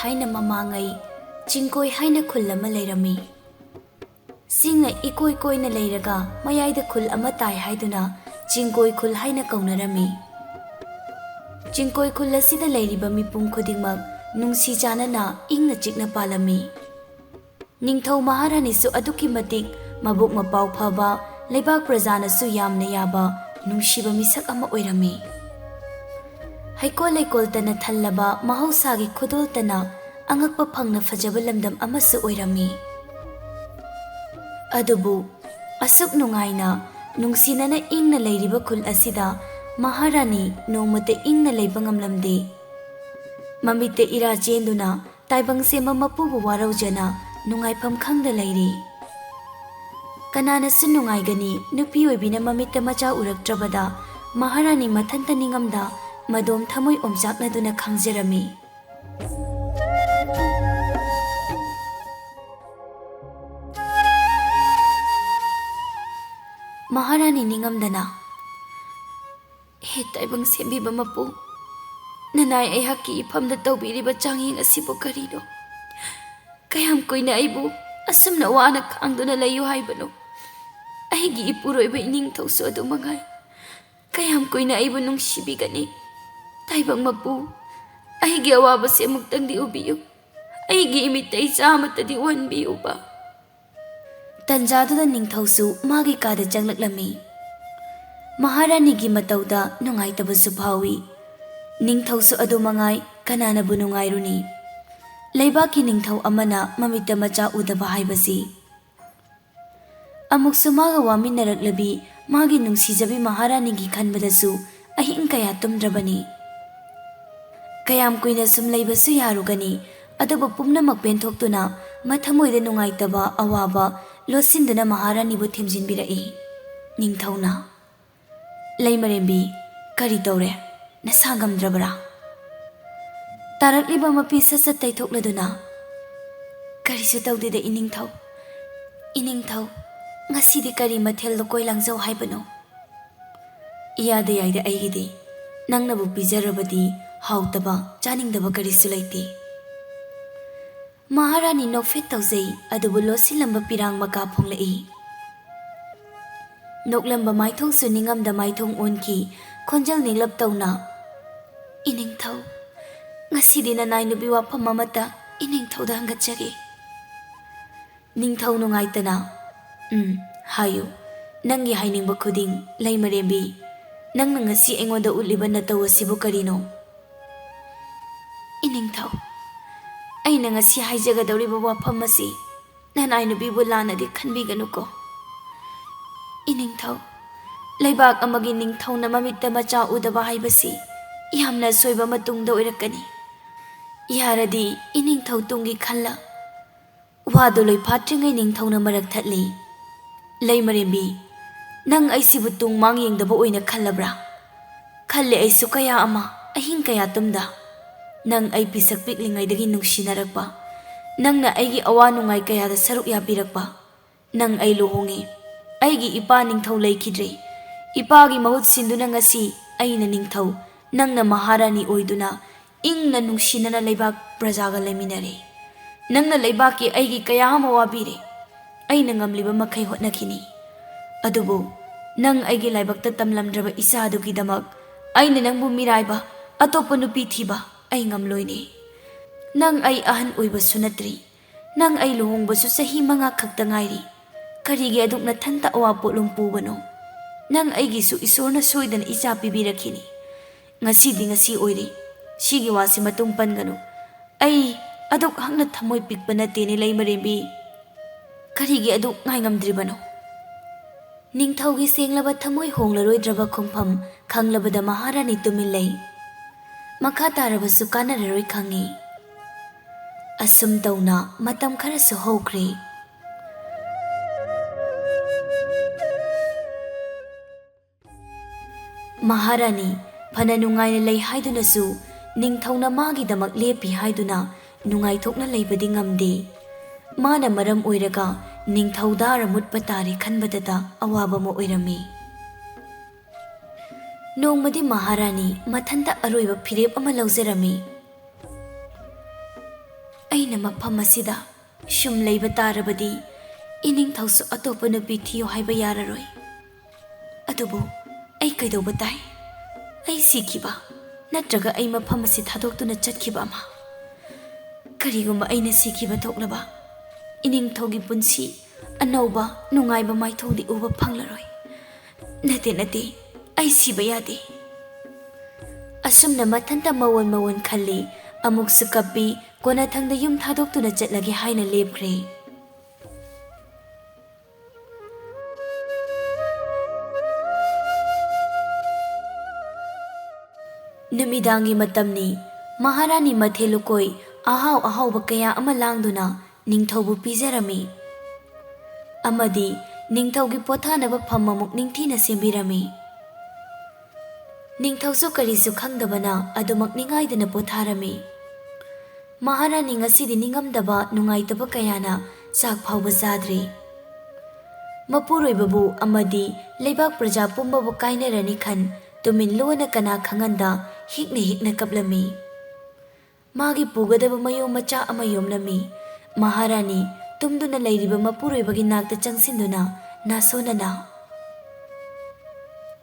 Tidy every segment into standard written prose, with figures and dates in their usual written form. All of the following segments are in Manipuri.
Thaina mamangai chingkoi haina khul ama leirami singna ikoi koina leiraga mayaida khul ama tai haiduna chingkoi khul haina kaunarami chingkoi khul asida leiriba mipum khudingmak nungsi janana ingna chikna palami ningthau maharani su aduki matik mabuk mapau phaba leibak prajana su yamna yaba nungsiba misak ama oirami Haikol leikol tana thallaba mahausagi khudol tana angakpa phangna fajaba lamdam amasu oirami adubu asuk nungaina nungsinana ingna leiriba khul asida maharani nomate ingna leiba ngamlamde mamite ira chenduna taibang sema mapubu waraujana nungaifam khangda leiri kanana su nungaigani nupi oibina mamite macha uraktrabada maharani mathanta ningamda Madom thamoy omjakna duna khangjerami Maharani ningamdana he taibang sembiba mapu nanai aihaki ifamda tawbiriba changhing asibu karino kayam koina aibu asamna wana khangduna layu haibano aigi ipuroiba iningthausu adu mangai kayam koina aibu nungsibigani Taibang mapu, aigi awaba se muktang di ubiyo. Aigi imitay samata di wanbiyo ba. Tanjado da ningthausu magi kada janglaklami. Maharani gi matawda nungay tabasu phawi. Ningthausu adu mangay kanana bu nungay runi. Laibaki ningthaw amana mamita macha udaba haibasi. Amuk sumaga wamin naraklabi magi nungsijabi Maharani gi khanbadasu ahing kaya tumdrabani. Kayam kuina sum leibasu yarugani aduba pumnamak penthokduna mathamoida nungaitaba awaba losinduna Maharani bu thimjinbirai ningthauna leimarembi kari tawre nasangamdrabra tarakliba mapi sasat taithokladuna karisu tawdida iningthaw ngasidi kari mathel lokoi langjau haibano iyada yaida aigidi nangnabu pijarabadi Hautaba chaningdaba karisu laiti Maharani nokfet tawjai adubu losilamba pirang maka phonglai noklamba maithong su ningamda maithong onki khonjal ninglap tawna iningthaw ngasidi nanai nubi wafam amata iningthawda hangatjage ningthaw nungaitana hayu nangi hainingba khuding leimarembi nangna ngasi engoda uliba nataw asibu karino Iningthaw aina ngasi haijagadawriba wafam asi nanai nubibu lanadi khanbiganuko Iningthaw leibak amagi ningthawna mamitta macha udaba haibasi yamna soiba matungda oirakani yaradi iningthaw tungi khalla wadu loi phatringai ningthawna marak thatli leimarembi nang aisibu tung mang yengdaba oina khallabra khalle aisu kaya ama ahing kaya tumda Nang ay pisak piklingaydagi nungsinaragpa nangna aigi awa nungay kayada saruk yapirakpa nang ay luhungi aigi ipa ningthaw laikidre ipagi mahut sinduna ngasi ayna ningthaw nangna Maharani oiduna ingna nungsinana leibak prajaga leminare nangna leibaki aigi kaya mawabire ayna ngamliba makai hotnakini adubu nang aigi laibakta tamlamdraba isadugidamak ayna nangbu miraiba atopa nupi thiba ay ngamloini nang ay ahan oibasu natri nang ay luhongbasu sahi mga khakta ngairi karigi aduk na thanta awa polong pubano nang aygisu isorna soidana icha pibirakini ngasi oiri sigi wasi matung panganu ay aduk hangna thamoy pikpa nateni leimarembi karigi aduk ngai ngamdribano ningthaugi senglaba thamoy honglaroidraba khongpham khanglabada Maharani tumilei Makha tarabasu kanararoi khangi asum tawna matam kharasu hokre Maharani phana nungaina lei haidunasu ꯅꯤꯡꯊꯧꯅ ꯃꯥꯒꯤꯗꯃꯛ ꯂꯦꯞꯄꯤ ꯍꯥꯏꯗꯨꯅ ꯅꯨꯡꯉꯥꯏꯊꯣꯛꯅ ꯂꯩꯕꯗꯤ ꯉꯝꯗꯦ꯫ ꯃꯥꯅ ꯃꯔꯝ ꯑꯣꯏꯔꯒ ꯅꯤꯡꯊꯧꯗꯥꯔ ꯃꯨꯠꯄ ꯇꯥꯔꯦ ꯈꯟꯕꯗꯇ ꯑꯋꯥꯕ ꯑꯃ ꯑꯣꯏꯔꯝꯃꯤ꯫ ꯅꯣꯡꯃꯗꯤ ꯃꯍꯥꯔꯥꯅꯤ ꯃꯊꯟꯇ ꯑꯔꯣꯏꯕ ꯐꯤꯔꯦꯞ ꯑꯃ ꯂꯧꯖꯔꯝꯃꯤ꯫ ꯑꯩꯅ ꯃꯐꯝ ꯑꯁꯤꯗ ꯁꯨꯝ ꯂꯩꯕ ꯇꯥꯔꯕꯗꯤ ꯏꯅꯤꯡꯊꯧꯁꯨ ꯑꯇꯣꯞꯄ ꯅꯨꯄꯤ ꯊꯤꯌꯨ ꯍꯥꯏꯕ ꯌꯥꯔꯔꯣꯏ꯫ ꯑꯗꯨꯕꯨ ꯑꯩ ꯀꯩꯗꯧꯕ ꯇꯥꯏ? ꯑꯩ ꯁꯤꯈꯤꯕ ꯅꯠꯇ꯭ꯔꯒ ꯑꯩ ꯃꯐꯝ ꯑꯁꯤ ꯊꯥꯗꯣꯛꯇꯨꯅ ꯆꯠꯈꯤꯕ ꯑꯃ? ꯀꯔꯤꯒꯨꯝꯕ ꯑꯩꯅ ꯁꯤꯈꯤꯕ ꯊꯣꯛꯂꯕ ꯏꯅꯤꯡꯊꯧꯒꯤ ꯄꯨꯟꯁꯤ ꯑꯅꯧꯕ ꯅꯨꯡꯉꯥꯏꯕ ꯃꯥꯏꯊꯣꯡꯗꯤ ꯎꯕ ꯐꯪꯂꯔꯣꯏ꯫ ꯅꯠꯇꯦ, ꯑꯩ ꯁꯤꯕ ꯌꯥꯗꯦ꯫ ꯑꯁꯨꯝꯅ ꯃꯊꯟꯇ ꯃꯋꯣꯟ ꯈꯜꯂꯤ꯫ ꯑꯃꯨꯛꯁꯨ ꯀꯞꯄꯤ꯫ ꯀꯣꯟꯅꯊꯪꯗ ꯌꯨꯝ ꯊꯥꯗꯣꯛꯇꯨꯅ ꯆꯠꯂꯒꯦ ꯍꯥꯏꯅ ꯂꯦꯞꯈ꯭ꯔꯦ꯫ ꯅꯨꯃꯤꯗꯥꯡꯒꯤ ꯃꯇꯝꯅꯤ꯫ ꯃꯍꯥꯔꯥꯅꯤ ꯃꯊꯦꯜ ꯂꯨꯀꯣꯏ ꯑꯍꯥꯎꯕ ꯀꯌꯥ ꯑꯃ ꯂꯥꯡꯗꯨꯅ ꯅꯤꯡꯊꯧꯕꯨ ꯄꯤꯖꯔꯝꯃꯤ꯫ ꯑꯃꯗꯤ ꯅꯤꯡꯊꯧꯒꯤ ꯄꯣꯊꯥꯅꯕ ꯐꯝ ꯑꯃꯨꯛ ꯅꯤꯡꯊꯤꯅ ꯁꯦꯝꯕꯤꯔꯝꯃꯤ꯫ ꯅꯤꯡꯊꯧꯁꯨ ꯀꯔꯤꯁꯨ ꯈꯪꯗꯕꯅ ꯑꯗꯨꯃꯛ ꯅꯤꯡꯉꯥꯏꯗꯅ ꯄꯣꯊꯥꯔꯝꯃꯤ꯫ ꯃꯍꯥꯔꯥꯅꯤ ꯉꯁꯤꯗꯤ ꯅꯤꯡꯉꯝꯗꯕ ꯅꯨꯡꯉꯥꯏꯇꯕ ꯀꯌꯥꯅ ꯆꯥꯛ ꯐꯥꯎꯕ ꯆꯥꯗ꯭ꯔꯤ꯫ ꯃꯄꯨꯔꯣꯏꯕꯕꯨ ꯑꯃꯗꯤ ꯂꯩꯕꯥꯛ ꯄ꯭ꯔꯖꯥ ꯄꯨꯝꯕꯕꯨ ꯀꯥꯏꯅꯔꯅꯤ ꯈꯟ ꯇꯨꯃꯤꯟ ꯂꯣꯟꯅ ꯀꯅꯥ ꯈꯪꯍꯟꯗ ꯍꯤꯛꯅ ꯀꯞꯂꯝꯃꯤ꯫ ꯃꯥꯒꯤ ꯄꯨꯒꯗꯕ ꯃꯌꯨꯝ ꯃꯆꯥ ꯑꯃ ꯌꯣꯝꯂꯝꯃꯤ꯫ ꯃꯍꯥꯔꯥꯅꯤ ꯇꯨꯝꯗꯨꯅ ꯂꯩꯔꯤꯕ ꯃꯄꯨꯔꯣꯏꯕꯒꯤ ꯅꯥꯛꯇ ꯆꯪꯁꯤꯟꯗꯨꯅ ꯅꯥꯁꯣꯟꯅꯅ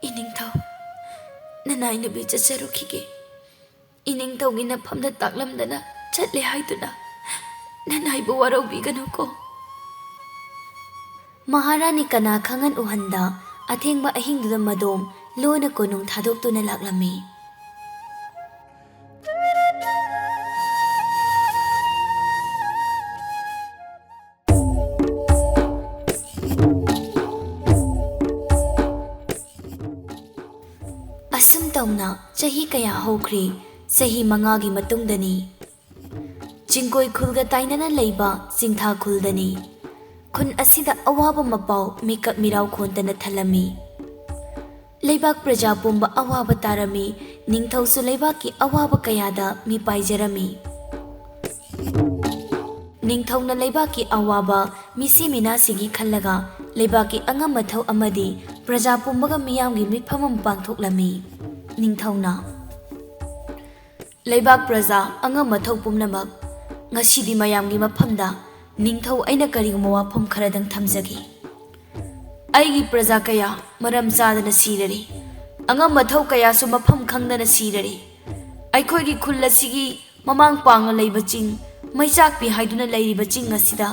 "ꯏꯅꯤꯡꯊꯧ, ꯅꯅꯥꯏ ꯅꯨꯄꯤ ꯆꯠꯆꯔꯨꯈꯤꯒꯦ꯫ ꯏꯅꯤꯡꯊꯧꯒꯤ ꯅꯐꯝꯗ ꯇꯥꯛꯂꯝꯗꯅ ꯆꯠꯂꯦ ꯍꯥꯏꯗꯨꯅ ꯅꯅꯥꯏꯕꯨ ꯋꯥꯔꯧꯕꯤꯒꯅꯨꯀꯣ." ꯃꯍꯥꯔꯥꯅꯤ ꯀꯅꯥ ꯈꯪꯍꯟ ꯎꯍꯟꯗ ꯑꯊꯦꯡꯕ ꯑꯍꯤꯡꯗꯨꯗ ꯃꯗꯣꯝ ꯂꯣꯟꯅ ꯀꯣꯅꯨꯡ ꯊꯥꯗꯣꯛꯇꯨꯅ ꯂꯥꯛꯂꯝꯃꯤ꯫ ꯑꯁꯨꯝ ꯇꯧꯅ ꯆꯍꯤ ꯀꯌꯥ ꯍꯧꯈ꯭ꯔꯦ꯫ ꯆꯍꯤ 5ꯒꯤ ꯃꯇꯨꯡꯗꯅꯤ꯫ ꯆꯤꯡꯀꯣꯏ ꯈꯨꯜꯒ ꯇꯥꯏꯅꯅ ꯂꯩꯕ ꯆꯤꯡꯊꯥ ꯈꯨꯜꯗꯅꯤ꯫ ꯈꯨꯟ ꯑꯁꯤꯗ ꯑꯋꯥꯕ ꯃꯄꯥꯎ ꯃꯤꯀꯞ ꯃꯤꯔꯥꯎ ꯈꯣꯟꯇꯅ ꯊꯜꯂꯝꯃꯤ꯫ ꯂꯩꯕꯥꯛ ꯄ꯭ꯔꯖꯥ ꯄꯨꯝꯕ ꯑꯋꯥꯕ ꯇꯥꯔꯝꯃꯤ꯫ ꯅꯤꯡꯊꯧꯁꯨ ꯂꯩꯕꯥꯛꯀꯤ ꯑꯋꯥꯕ ꯀꯌꯥꯗ ꯃꯤꯄꯥꯏꯖꯔꯝꯃꯤ꯫ ꯅꯤꯡꯊꯧꯅ ꯂꯩꯕꯥꯛꯀꯤ ꯑꯋꯥꯕ ꯃꯤꯁꯤ ꯃꯤꯅꯥꯁꯤꯒꯤ ꯈꯜꯂꯒ ꯂꯩꯕꯥꯛꯀꯤ ꯑꯉꯝ ꯃꯊꯧ ꯑꯃꯗꯤ ꯄ꯭ꯔꯖꯥ ꯄꯨꯝꯕꯒ ꯃꯤꯌꯥꯝꯒꯤ ꯃꯤꯠꯐꯝ ꯑꯃ ꯄꯥꯡꯊꯣꯛꯂꯝꯃꯤ꯫ ꯅꯤꯡꯊꯧꯅ "ꯂꯩꯕꯥꯛ ꯄ꯭ꯔꯖꯥ ꯑꯉꯝ ꯃꯊꯧ ꯄꯨꯝꯅꯃꯛ, ꯉꯁꯤꯗꯤ ꯃꯌꯥꯝꯒꯤ ꯃꯐꯝꯗ ꯅꯤꯡꯊꯧ ꯑꯩꯅ ꯀꯔꯤꯒꯨꯝꯕ ꯋꯥꯐꯝ ꯈꯔꯗꯪ ꯊꯝꯖꯒꯦ꯫ ꯑꯩꯒꯤ ꯄ꯭ꯔꯖꯥ ꯀꯌꯥ ꯃꯔꯝ ꯆꯥꯗꯅ ꯁꯤꯔꯔꯤ꯫ ꯑꯉꯝ ꯃꯊꯧ ꯀꯌꯥꯁꯨ ꯃꯐꯝ ꯈꯪꯗꯅ ꯁꯤꯔꯔꯤ꯫ ꯑꯩꯈꯣꯏꯒꯤ ꯈꯨꯜ ꯑꯁꯤꯒꯤ ꯃꯃꯥꯡ ꯄꯥꯡꯅ ꯂꯩꯕ ꯆꯤꯡ, ꯃꯩꯆꯥꯛꯄꯤ ꯍꯥꯏꯗꯨꯅ ꯂꯩꯔꯤꯕ ꯆꯤꯡ ꯑꯁꯤꯗ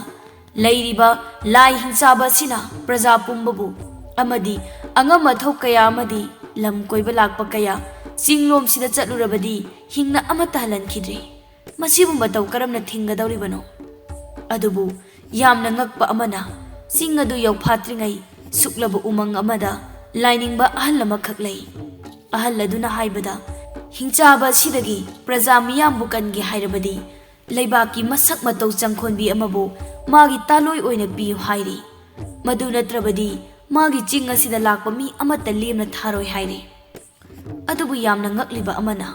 ꯂꯩꯔꯤꯕ ꯂꯥꯏ ꯍꯤꯡꯆꯥꯕ ꯑꯁꯤꯅ ꯄ꯭ꯔꯖꯥ ꯄꯨꯝꯕꯕꯨ ꯑꯃꯗꯤ ꯑꯉꯝ ꯃꯊꯧ ꯀꯌꯥ ꯑꯃꯗꯤ ꯂꯝ ꯀꯣꯏꯕ ꯂꯥꯛꯄ ꯀꯌꯥ ꯆꯤꯡꯂꯣꯝꯁꯤꯗ ꯆꯠꯂꯨꯔꯕꯗꯤ ꯍꯤꯡꯅ ꯑꯃꯠꯇ ꯍꯜꯍꯟꯈꯤꯗ꯭ꯔꯦ꯫ ꯃꯁꯤꯕꯨ ꯃꯇꯧ ꯀꯔꯝꯅ ꯊꯤꯡꯒꯗꯧꯔꯤꯕꯅꯣ? ꯑꯗꯨꯕꯨ ꯌꯥꯝꯅ ꯉꯛꯄ ꯑꯃꯅ ꯆꯤꯡ ꯑꯗꯨ ꯌꯧꯐꯥꯠꯇ꯭ꯔꯤꯉꯩ ꯁꯨꯛꯂꯕ ꯎꯃꯪ ꯑꯃꯗ ꯂꯥꯏꯅꯤꯡꯕ ꯑꯍꯜ ꯑꯃꯈꯛ ꯂꯩ꯫ ꯑꯍꯜ ꯑꯗꯨꯅ ꯍꯥꯏꯕꯗ ꯍꯤꯡꯆꯥꯕ ꯑꯁꯤꯗꯒꯤ ꯄ꯭ꯔꯖꯥ ꯃꯤꯌꯥꯝꯕꯨ ꯀꯟꯒꯦ ꯍꯥꯏꯔꯕꯗꯤ ꯂꯩꯕꯥꯛꯀꯤ ꯃꯁꯛ ꯃꯇꯧ ꯆꯪꯈꯣꯟꯕꯤ ꯑꯃꯕꯨ ꯃꯥꯒꯤ ꯇꯥꯂꯣꯏ ꯑꯣꯏꯅ ꯄꯤꯌꯨ ꯍꯥꯏꯔꯤ꯫ ꯃꯗꯨ ꯅꯠꯇ꯭ꯔꯕꯗꯤ ꯃꯥꯒꯤ ꯆꯤꯡ ꯑꯁꯤꯗ ꯂꯥꯛꯄ ꯃꯤ ꯑꯃꯠꯇ ꯂꯦꯝꯅ ꯊꯥꯔꯣꯏ ꯍꯥꯏꯔꯤ꯫ ꯑꯗꯨꯕꯨ ꯌꯥꯝꯅ ꯉꯛꯂꯤꯕ ꯑꯃꯅ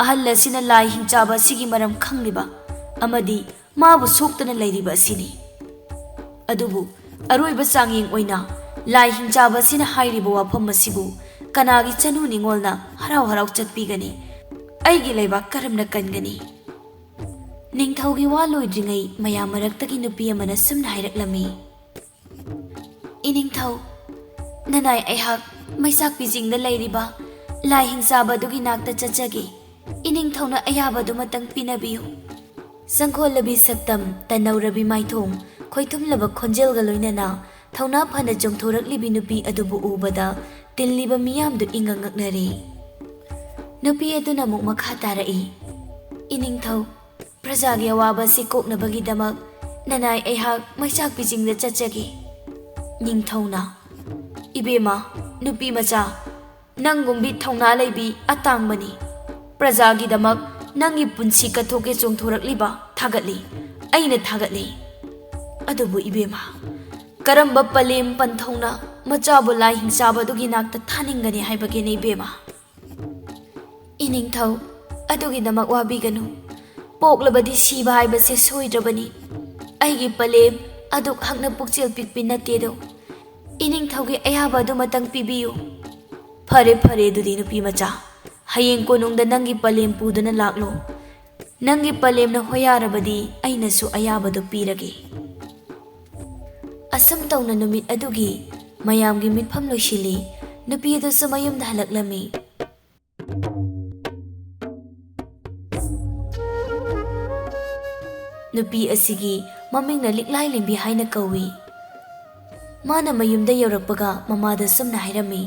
ꯑꯍꯜ ꯑꯁꯤꯅ ꯂꯥꯏ ꯍꯤꯡꯆꯥꯕ ꯑꯁꯤꯒꯤ ꯃꯔꯝ ꯈꯪꯂꯤꯕ ꯑꯃꯗꯤ ꯃꯥꯕꯨ ꯁꯣꯛꯇꯅ ꯂꯩꯔꯤꯕ ꯑꯁꯤꯅꯤ꯫ ꯑꯗꯨꯕꯨ ꯑꯔꯣꯏꯕ ꯆꯥꯡꯌꯦꯡ ꯑꯣꯏꯅ ꯂꯥꯏ ꯍꯤꯡꯆꯥꯕ ꯑꯁꯤꯅ ꯍꯥꯏꯔꯤꯕ ꯋꯥꯐꯝ ꯑꯁꯤꯕꯨ ꯀꯅꯥꯒꯤ ꯆꯅꯨ ꯅꯤꯡꯉꯣꯜꯅ ꯍꯔꯥꯎ ꯆꯠꯄꯤꯒꯅꯤ? ꯑꯩꯒꯤ ꯂꯩꯕꯥꯛ ꯀꯔꯝꯅ ꯀꯟꯒꯅꯤ? ꯅꯤꯡꯊꯧꯒꯤ ꯋꯥ ꯂꯣꯏꯗ꯭ꯔꯤꯉꯩ ꯃꯌꯥꯝ ꯃꯔꯛꯇꯒꯤ ꯅꯨꯄꯤ ꯑꯃꯅ ꯁꯨꯝꯅ ꯍꯥꯏꯔꯛꯂꯝꯃꯤ꯫ "ꯏꯅꯤꯡꯊꯧ, ꯅꯅꯥꯏ ꯑꯩꯍꯥꯛ ꯃꯩꯆꯥꯛꯄꯤ ꯆꯤꯡꯗ ꯂꯩꯔꯤꯕ ꯂꯥꯏ ꯍꯤꯡꯆꯥꯕ ꯑꯗꯨꯒꯤ ꯅꯥꯛꯇ ꯆꯠꯆꯒꯦ꯫ ꯏꯅꯤꯡꯊꯧꯅ ꯑꯌꯥꯕ ꯑꯗꯨꯃꯇꯪ ꯄꯤꯅꯕꯤꯌꯨ." ꯁꯪꯈꯣꯜꯂꯕꯤ ꯁꯛꯇꯝ, ꯇꯟꯅꯧꯔꯕꯤ ꯃꯥꯏꯊꯣꯡ, ꯈꯣꯏꯊꯨꯝꯂꯕ ꯈꯣꯟꯖꯦꯜꯒ ꯂꯣꯏꯅꯅ ꯊꯧꯅꯥ ꯐꯅ ꯆꯣꯡꯊꯣꯔꯛꯂꯤꯕꯤ ꯅꯨꯄꯤ ꯑꯗꯨꯕꯨ ꯎꯕꯗ ꯇꯤꯜꯂꯤꯕ ꯃꯤꯌꯥꯝꯗꯨ ꯏꯉꯛ ꯉꯛꯅꯔꯦ꯫ ꯅꯨꯄꯤ ꯑꯗꯨꯅ ꯑꯃꯨꯛ ꯃꯈꯥ ꯇꯥꯔꯛꯏ꯫ "ꯏꯅꯤꯡꯊꯧ, ꯄ꯭ꯔꯖꯥꯒꯤ ꯑꯋꯥꯕ ꯑꯁꯤ ꯀꯣꯛꯅꯕꯒꯤꯗꯃꯛ ꯅꯅꯥꯏ ꯑꯩꯍꯥꯛ ꯃꯩꯆꯥꯛꯄꯤ ꯆꯤꯡꯗ ꯆꯠꯆꯒꯦ." ꯅꯤꯡꯊꯧꯅ "ꯏꯕꯦꯝꯃ, ꯅꯨꯄꯤ ꯃꯆꯥ, ꯅꯪꯒꯨꯝꯕꯤ ꯊꯧꯅꯥ ꯂꯩꯕꯤ ꯑꯇꯥꯡꯕꯅꯤ꯫ ꯄ꯭ꯔꯖꯥꯒꯤꯗꯃꯛ ꯅꯪꯒꯤ ꯄꯨꯟꯁꯤ ꯀꯠꯊꯣꯛꯀꯦ ꯆꯣꯡꯊꯣꯔꯛꯂꯤꯕ ꯊꯥꯒꯠꯂꯤ, ꯑꯩꯅ ꯊꯥꯒꯠꯂꯤ꯫ ꯑꯗꯨꯕꯨ ꯏꯕꯦꯝꯃ, ꯀꯔꯝꯕ ꯄꯂꯦꯝ ꯄꯟꯊꯧꯅ ꯃꯆꯥꯕꯨ ꯂꯥꯏ ꯍꯤꯡꯆꯥꯕ ꯑꯗꯨꯒꯤ ꯅꯥꯛꯇ ꯊꯥꯅꯤꯡꯒꯅꯤ ꯍꯥꯏꯕꯒꯦꯅꯦ ꯏꯕꯦꯝꯃ?" "ꯏꯅꯤꯡꯊꯧ, ꯑꯗꯨꯒꯤꯗꯃꯛ ꯋꯥꯕꯤꯒꯅꯨ ꯄꯣꯛꯂꯕꯗꯤ ꯁꯤꯕ ꯍꯥꯏꯕꯁꯦ ꯁꯣꯏꯗ꯭ꯔꯕꯅꯤ ꯑꯩꯒꯤ ꯄꯂꯦꯝ ꯑꯗꯨꯛ ꯍꯛꯅ ꯄꯨꯛꯆꯦꯜ ꯄꯤꯛꯄꯤ ꯅꯠꯇꯦꯗꯣ ꯏꯅꯤꯡꯊꯧꯒꯤ ꯑꯌꯥꯕ ꯑꯗꯨꯃꯇꯪ ꯄꯤꯕꯤꯌꯨ ꯐꯔꯦ ꯐꯔꯦ ꯑꯗꯨꯗꯤ ꯅꯨꯄꯤ ꯃꯆꯥ ꯍꯌꯦꯡ ꯀꯣꯅꯨꯡꯗ ꯅꯪꯒꯤ ꯄꯂꯦꯝ ꯄꯨꯗꯨꯅ ꯂꯥꯛꯂꯣ ꯅꯪꯒꯤ ꯄꯂꯦꯝꯅ ꯍꯣꯌꯥꯔꯕꯗꯤ ꯑꯩꯅꯁꯨ ꯑꯌꯥꯕꯗꯨ ꯄꯤꯔꯒꯦ ꯑꯁꯨꯝ ꯇꯧꯅ ꯅꯨꯃꯤꯠ ꯑꯗꯨꯒꯤ ꯃꯌꯥꯝꯒꯤ ꯃꯤꯠꯐꯝ ꯂꯣꯏꯁꯤꯜꯂꯤ ꯅꯨꯄꯤ ꯑꯗꯨꯁꯨ ꯃꯌꯨꯝꯗ ꯍꯜꯂꯛꯂꯝꯃꯤ ꯅꯨꯄꯤ ꯑꯁꯤꯒꯤ ꯃꯃꯤꯡꯅ ꯂꯤꯛꯂꯥꯏ ꯂꯦꯝꯕꯤ ꯍꯥꯏꯅ ꯀꯧꯏ ꯃꯥꯅ ꯃꯌꯨꯝꯗ ꯌꯧꯔꯛꯄꯒ ꯃꯃꯥꯗ ꯁꯨꯝꯅ ꯍꯥꯏꯔꯝꯃꯤ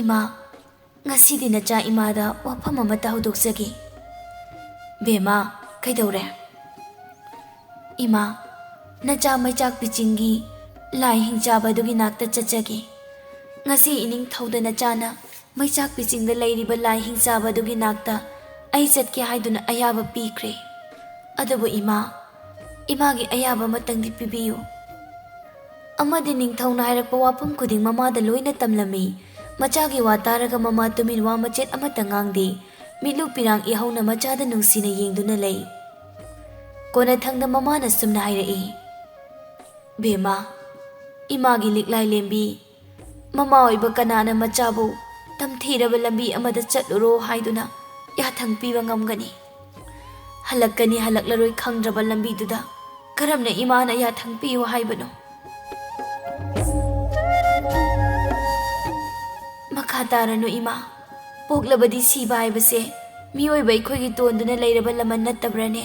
ꯏꯃꯥ ꯉꯁꯤꯗꯤ ꯅꯆꯥ ꯏꯃꯥꯗ ꯋꯥꯐꯝ ꯑꯃꯠꯇ ꯍꯧꯗꯣꯛꯆꯒꯦ ꯕꯦꯃꯥ ꯀꯩꯗꯧꯔꯦ ꯏꯃꯥ ꯅꯆꯥ ꯃꯩꯆꯥꯛꯄꯤ ꯆꯤꯡꯒꯤ ꯂꯥꯏ ꯍꯤꯡꯆꯥꯕ ꯑꯗꯨꯒꯤ ꯅꯥꯛꯇ ꯆꯠꯆꯒꯦ ꯉꯁꯤ ꯏꯅꯤꯡꯊꯧꯗ ꯅꯆꯥꯅ ꯃꯩꯆꯥꯛꯄꯤ ꯆꯤꯡꯗ ꯂꯩꯔꯤꯕ ꯂꯥꯏ ꯍꯤꯡꯆꯥꯕ ꯑꯗꯨꯒꯤ ꯅꯥꯛꯇ ꯑꯩ ꯆꯠꯀꯦ ꯍꯥꯏꯗꯨꯅ ꯑꯌꯥꯕ ꯄꯤꯈ꯭ꯔꯦ ꯑꯗꯨꯕꯨ ꯏꯃꯥꯒꯤ ꯑꯌꯥꯕ ꯑꯃꯇꯪꯗꯤ ꯄꯤꯕꯤꯌꯨ ꯑꯃꯗꯤ ꯅꯤꯡꯊꯧꯅ ꯍꯥꯏꯔꯛꯄ ꯋꯥꯐꯝ ꯈꯨꯗꯤꯡ ꯃꯃꯥꯗ ꯂꯣꯏꯅ ꯇꯝꯂꯝꯃꯤ ꯃꯆꯥꯒꯤ ꯋꯥ ꯇꯥꯔꯒ ꯃꯃꯥ ꯇꯨꯃꯤꯟ ꯋꯥ ꯃꯆꯦꯠ ꯑꯃꯠꯇ ꯉꯥꯡꯗꯦ ꯃꯤꯠꯂꯨ ꯄꯤꯔꯥꯡ ꯏꯍꯧꯅ ꯃꯆꯥꯗ ꯅꯨꯡꯁꯤꯅ ꯌꯦꯡꯗꯨꯅ ꯂꯩ ꯀꯣꯟꯅꯊꯪꯗ ꯃꯃꯥꯅ ꯁꯨꯝꯅ ꯍꯥꯏꯔꯛꯏ ꯕꯦꯃꯥ ꯏꯃꯥꯒꯤ ꯂꯤꯛꯂꯥꯏ ꯂꯦꯝꯕꯤ ꯃꯃꯥ ꯑꯣꯏꯕ ꯀꯅꯥꯅ ꯃꯆꯥꯕꯨ ꯇꯝꯊꯤꯔꯕ ꯂꯝꯕꯤ ꯑꯃꯗ ꯆꯠꯂꯨꯔꯣ ꯍꯥꯏꯗꯨꯅ ꯌꯥꯊꯪ ꯄꯤꯕ ꯉꯝꯒꯅꯤ ꯍꯜꯂꯛꯀꯅꯤ ꯍꯜꯂꯛꯂꯔꯣꯏ ꯈꯪꯗ꯭ꯔꯕ ꯂꯝꯕꯤꯗꯨꯗ ꯀꯔꯝꯅ ꯏꯃꯥꯅ ꯌꯥꯊꯪ ꯄꯤꯌꯨ ꯍꯥꯏꯕꯅꯣ ꯃꯈꯥ ꯇꯥꯔꯅꯨ ꯏꯃꯥ ꯄꯣꯛꯂꯕꯗꯤ ꯁꯤꯕ ꯍꯥꯏꯕꯁꯦ ꯃꯤꯑꯣꯏꯕ ꯑꯩꯈꯣꯏꯒꯤ ꯇꯣꯟꯗꯨꯅ ꯂꯩꯔꯕ ꯂꯃꯟ ꯅꯠꯇꯕ꯭ꯔꯅꯦ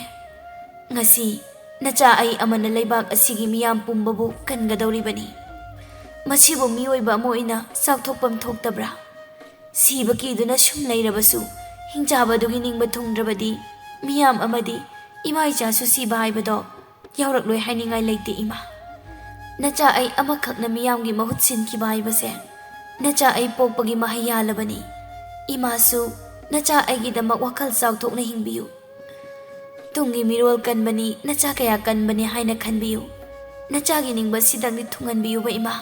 ꯉꯁꯤ ꯅꯆꯥ ꯑꯩ ꯑꯃꯅ ꯂꯩꯕꯥꯛ ꯑꯁꯤꯒꯤ ꯃꯤꯌꯥꯝ ꯄꯨꯝꯕꯕꯨ ꯀꯟꯒꯗꯧꯔꯤꯕꯅꯤ ꯃꯁꯤꯕꯨ ꯃꯤꯑꯣꯏꯕ ꯑꯃ ꯑꯣꯏꯅ ꯆꯥꯎꯊꯣꯛꯐꯝ ꯊꯣꯛꯇꯕ꯭ꯔꯥ ꯁꯤꯕ ꯀꯤꯗꯨꯅ ꯁꯨꯝ ꯂꯩꯔꯕꯁꯨ ꯍꯤꯡꯆꯥꯕꯗꯨꯒꯤ ꯅꯤꯡꯕ ꯊꯨꯡꯗ꯭ꯔꯕꯗꯤ ꯃꯤꯌꯥꯝ ꯑꯃꯗꯤ ꯏꯃꯥ ꯏꯆꯥꯁꯨ ꯁꯤꯕ ꯍꯥꯏꯕꯗꯣ ꯌꯥꯎꯔꯛꯂꯣꯏ ꯍꯥꯏꯅꯤꯡꯉꯥꯏ ꯂꯩꯇꯦ ꯏꯃꯥ ꯅꯆꯥ ꯑꯩ ꯑꯃꯈꯛꯅ ꯃꯤꯌꯥꯝꯒꯤ ꯃꯍꯨꯠ ꯁꯤꯟꯈꯤꯕ ꯍꯥꯏꯕꯁꯦ ꯅꯆꯥ ꯑꯩ ꯄꯣꯛꯄꯒꯤ ꯃꯍꯩ ꯌꯥꯜꯂꯕꯅꯤ ꯏꯃꯥꯁꯨ ꯅꯆꯥ ꯑꯩꯒꯤꯗꯃꯛ ꯋꯥꯈꯜ ꯆꯥꯎꯊꯣꯛꯅ ꯍꯤꯡꯕꯤꯌꯨ ꯇꯨꯡꯒꯤ ꯃꯤꯔꯣꯜ ꯀꯟꯕꯅꯤ ꯅꯆꯥ ꯀꯌꯥ ꯀꯟꯕꯅꯤ ꯍꯥꯏꯅ ꯈꯟꯕꯤꯌꯨ ꯅꯆꯥꯒꯤ ꯅꯤꯡꯕ ꯁꯤꯗꯪꯗꯤ ꯊꯨꯡꯍꯟꯕꯤꯌꯨꯕ ꯏꯃꯥ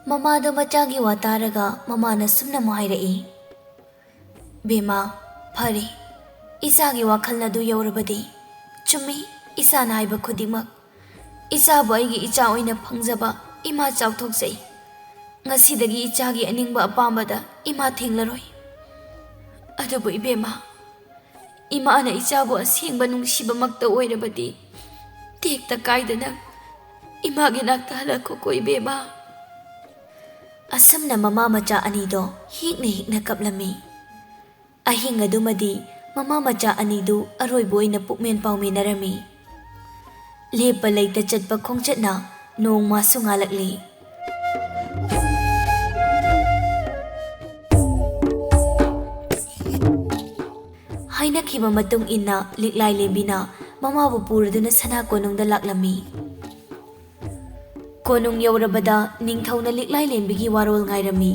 ꯃꯃꯥꯗꯣ ꯃꯆꯥꯒꯤ ꯋꯥ ꯇꯥꯔꯒ ꯃꯃꯥꯅ ꯁꯨꯝꯅꯃꯨꯛ ꯍꯥꯏꯔꯛꯏ ꯕꯦꯃꯥ ꯐꯔꯦ ꯏꯆꯥꯒꯤ ꯋꯥꯈꯜ ꯑꯗꯨ ꯌꯧꯔꯕꯗꯤ ꯆꯨꯝꯃꯤ ꯏꯆꯥꯅ ꯍꯥꯏꯕ ꯈꯨꯗꯤꯡꯃꯛ ꯏꯆꯥꯕꯨ ꯑꯩꯒꯤ ꯏꯆꯥ ꯑꯣꯏꯅ ꯐꯪꯖꯕ ꯏꯃꯥ ꯆꯥꯎꯊꯣꯛꯆꯩ ꯉꯁꯤꯗꯒꯤ ꯏꯆꯥꯒꯤ ꯑꯅꯤꯡꯕ ꯑꯄꯥꯝꯕꯗ ꯏꯃꯥ ꯊꯤꯡꯂꯔꯣꯏ ꯑꯗꯨꯕꯨ ꯏꯕꯦꯝꯃ ꯏꯃꯥꯅ ꯏꯆꯥꯕꯨ ꯑꯁꯦꯡꯕ ꯅꯨꯡꯁꯤꯕꯃꯛꯇ ꯑꯣꯏꯔꯕꯗꯤ ꯇꯦꯛꯇ ꯀꯥꯏꯗꯅ ꯏꯃꯥꯒꯤ ꯅꯥꯛꯇ ꯍꯜꯂꯛꯈꯣꯀꯣ ꯏꯕꯦꯝꯃ ꯑꯁꯨꯝꯅ ꯃꯃꯥ ꯃꯆꯥ ꯑꯅꯤꯗꯣ ꯍꯤꯛꯅ ꯍꯤꯛꯅ ꯀꯞꯂꯝꯃꯤ ꯑꯍꯤꯡ ꯑꯗꯨꯃꯗꯤ ꯃꯃꯥ ꯃꯆꯥ ꯑꯅꯤꯗꯨ ꯑꯔꯣꯏꯕ ꯑꯣꯏꯅ ꯄꯨꯛꯃꯦꯟ ꯄꯥꯎꯃꯤꯟꯅꯔꯝꯃꯤ ꯂꯦꯞꯄ ꯂꯩꯇ ꯆꯠꯄ ꯈꯣꯡꯆꯠꯅ ꯅꯣꯡꯃꯁꯨ ꯉꯥꯜꯂꯛꯂꯤ ꯍꯥꯏꯅꯈꯤꯕ ꯃꯇꯨꯡ ꯏꯟꯅ ꯂꯤꯛꯂꯥꯏ ꯂꯦꯝꯕꯤꯅ ꯃꯃꯥꯕꯨ ꯄꯨꯔꯗꯨꯅ ꯁꯅꯥ ꯀꯣꯅꯨꯡꯗ ꯂꯥꯛꯂꯝꯃꯤ ꯀꯣꯅꯨꯡ ꯌꯧꯔꯕꯗ ꯅꯤꯡꯊꯧꯅ ꯂꯤꯛꯂꯥꯏ ꯂꯦꯝꯕꯤꯒꯤ ꯋꯥꯔꯣꯜ ꯉꯥꯏꯔꯝꯃꯤ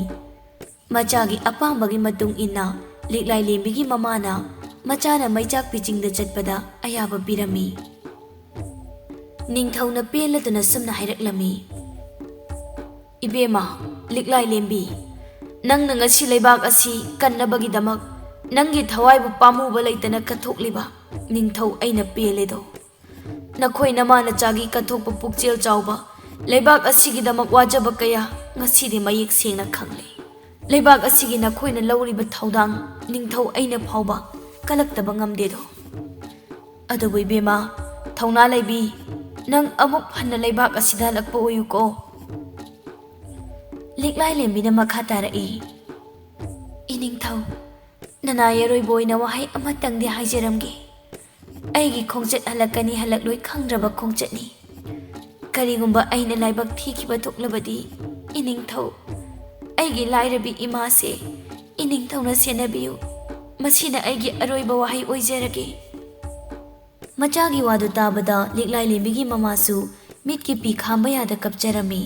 ꯃꯆꯥꯒꯤ ꯑꯄꯥꯝꯕꯒꯤ ꯃꯇꯨꯡ ꯏꯟꯅ ꯂꯤꯛꯂꯥꯏ ꯂꯦꯝꯕꯤꯒꯤ ꯃꯃꯥꯅ ꯃꯆꯥꯅ ꯃꯩꯆꯥꯛꯄꯤ ꯆꯤꯡꯗ ꯆꯠꯄꯗ ꯑꯌꯥꯕ ꯄꯤꯔꯝꯃꯤ ꯅꯤꯡꯊꯧꯅ ꯄꯦꯜꯂꯗꯨꯅ ꯁꯨꯝꯅ ꯍꯥꯏꯔꯛꯂꯝꯃꯤ ꯏꯕꯦꯝꯃ ꯂꯤꯛꯂꯥꯏ ꯂꯦꯝꯕꯤ ꯅꯪꯅ ꯉꯁꯤ ꯂꯩꯕꯥꯛ ꯑꯁꯤ ꯀꯟꯅꯕꯒꯤꯗꯃꯛ ꯅꯪꯒꯤ ꯊꯋꯥꯏꯕꯨ ꯄꯥꯝꯃꯨꯕ ꯂꯩꯇꯅ ꯀꯠꯊꯣꯛꯂꯤꯕ ꯅꯤꯡꯊꯧ ꯑꯩꯅ ꯄꯦꯜꯂꯦꯗꯣ ꯅꯈꯣꯏ ꯅꯃꯥꯅꯆꯥꯒꯤ ꯀꯠꯊꯣꯛꯄ ꯄꯨꯛꯆꯦꯜ ꯆꯥꯎꯕ ꯂꯩꯕꯥꯛ ꯑꯁꯤꯒꯤꯗꯃꯛ ꯋꯥꯖꯕ ꯀꯌꯥ ꯉꯁꯤꯗꯤ ꯃꯌꯦꯛ ꯁꯦꯡꯅ ꯈꯪꯂꯦ ꯂꯩꯕꯥꯛ ꯑꯁꯤꯒꯤ ꯅꯈꯣꯏꯅ ꯂꯧꯔꯤꯕ ꯊꯧꯗꯥꯡ ꯅꯤꯡꯊꯧ ꯑꯩꯅ ꯐꯥꯎꯕ ꯀꯜꯂꯛꯇꯕ ꯉꯝꯗꯦꯗꯣ ꯑꯗꯨꯕꯨ ꯏꯕꯦꯝꯃ ꯊꯧꯅꯥ ꯂꯩꯕꯤ ꯅꯪ ꯑꯃꯨꯛ ꯍꯟꯅ ꯂꯩꯕꯥꯛ ꯑꯁꯤꯗ ꯍꯜꯂꯛꯄ ꯑꯣꯏꯌꯨꯀꯣ ꯂꯤꯛꯂꯥꯏ ꯂꯦꯝꯕꯤꯅ ꯃꯈꯥ ꯇꯥꯔꯛꯏ ꯏꯅꯤꯡꯊꯧ ꯅꯅꯥꯏꯔꯣꯏꯕ ꯑꯣꯏꯅ ꯋꯥꯍꯩ ꯑꯃꯇꯪꯗꯤ ꯍꯥꯏꯖꯔꯝꯒꯦ ꯑꯩꯒꯤ ꯈꯣꯡꯆꯠ ꯍꯜꯂꯛꯀꯅꯤ ꯍꯜꯂꯛꯂꯣꯏ ꯈꯪꯗ꯭ꯔꯕ ꯈꯣꯡꯆꯠꯅꯤ ꯀꯔꯤꯒꯨꯝꯕ ꯑꯩꯅ ꯂꯥꯏꯕꯛ ꯊꯤꯈꯤꯕ ꯊꯣꯛꯂꯕꯗꯤ ꯏꯅꯤꯡꯊꯧ ꯑꯩꯒꯤ ꯂꯥꯏꯔꯕꯤ ꯏꯃꯥꯁꯦ ꯏꯅꯤꯡꯊꯧꯅ ꯁꯦꯟꯅꯕꯤꯌꯨ ꯃꯁꯤꯅ ꯑꯩꯒꯤ ꯑꯔꯣꯏꯕ ꯋꯥꯍꯩ ꯑꯣꯏꯖꯔꯒꯦ ꯃꯆꯥꯒꯤ ꯋꯥꯗꯨ ꯇꯥꯕꯗ ꯂꯤꯛꯂꯥꯏ ꯂꯦꯝꯕꯤꯒꯤ ꯃꯃꯥꯁꯨ ꯃꯤꯠꯀꯤ ꯄꯤ ꯈꯥꯝꯕ ꯌꯥꯗ ꯀꯞꯆꯔꯝꯃꯤ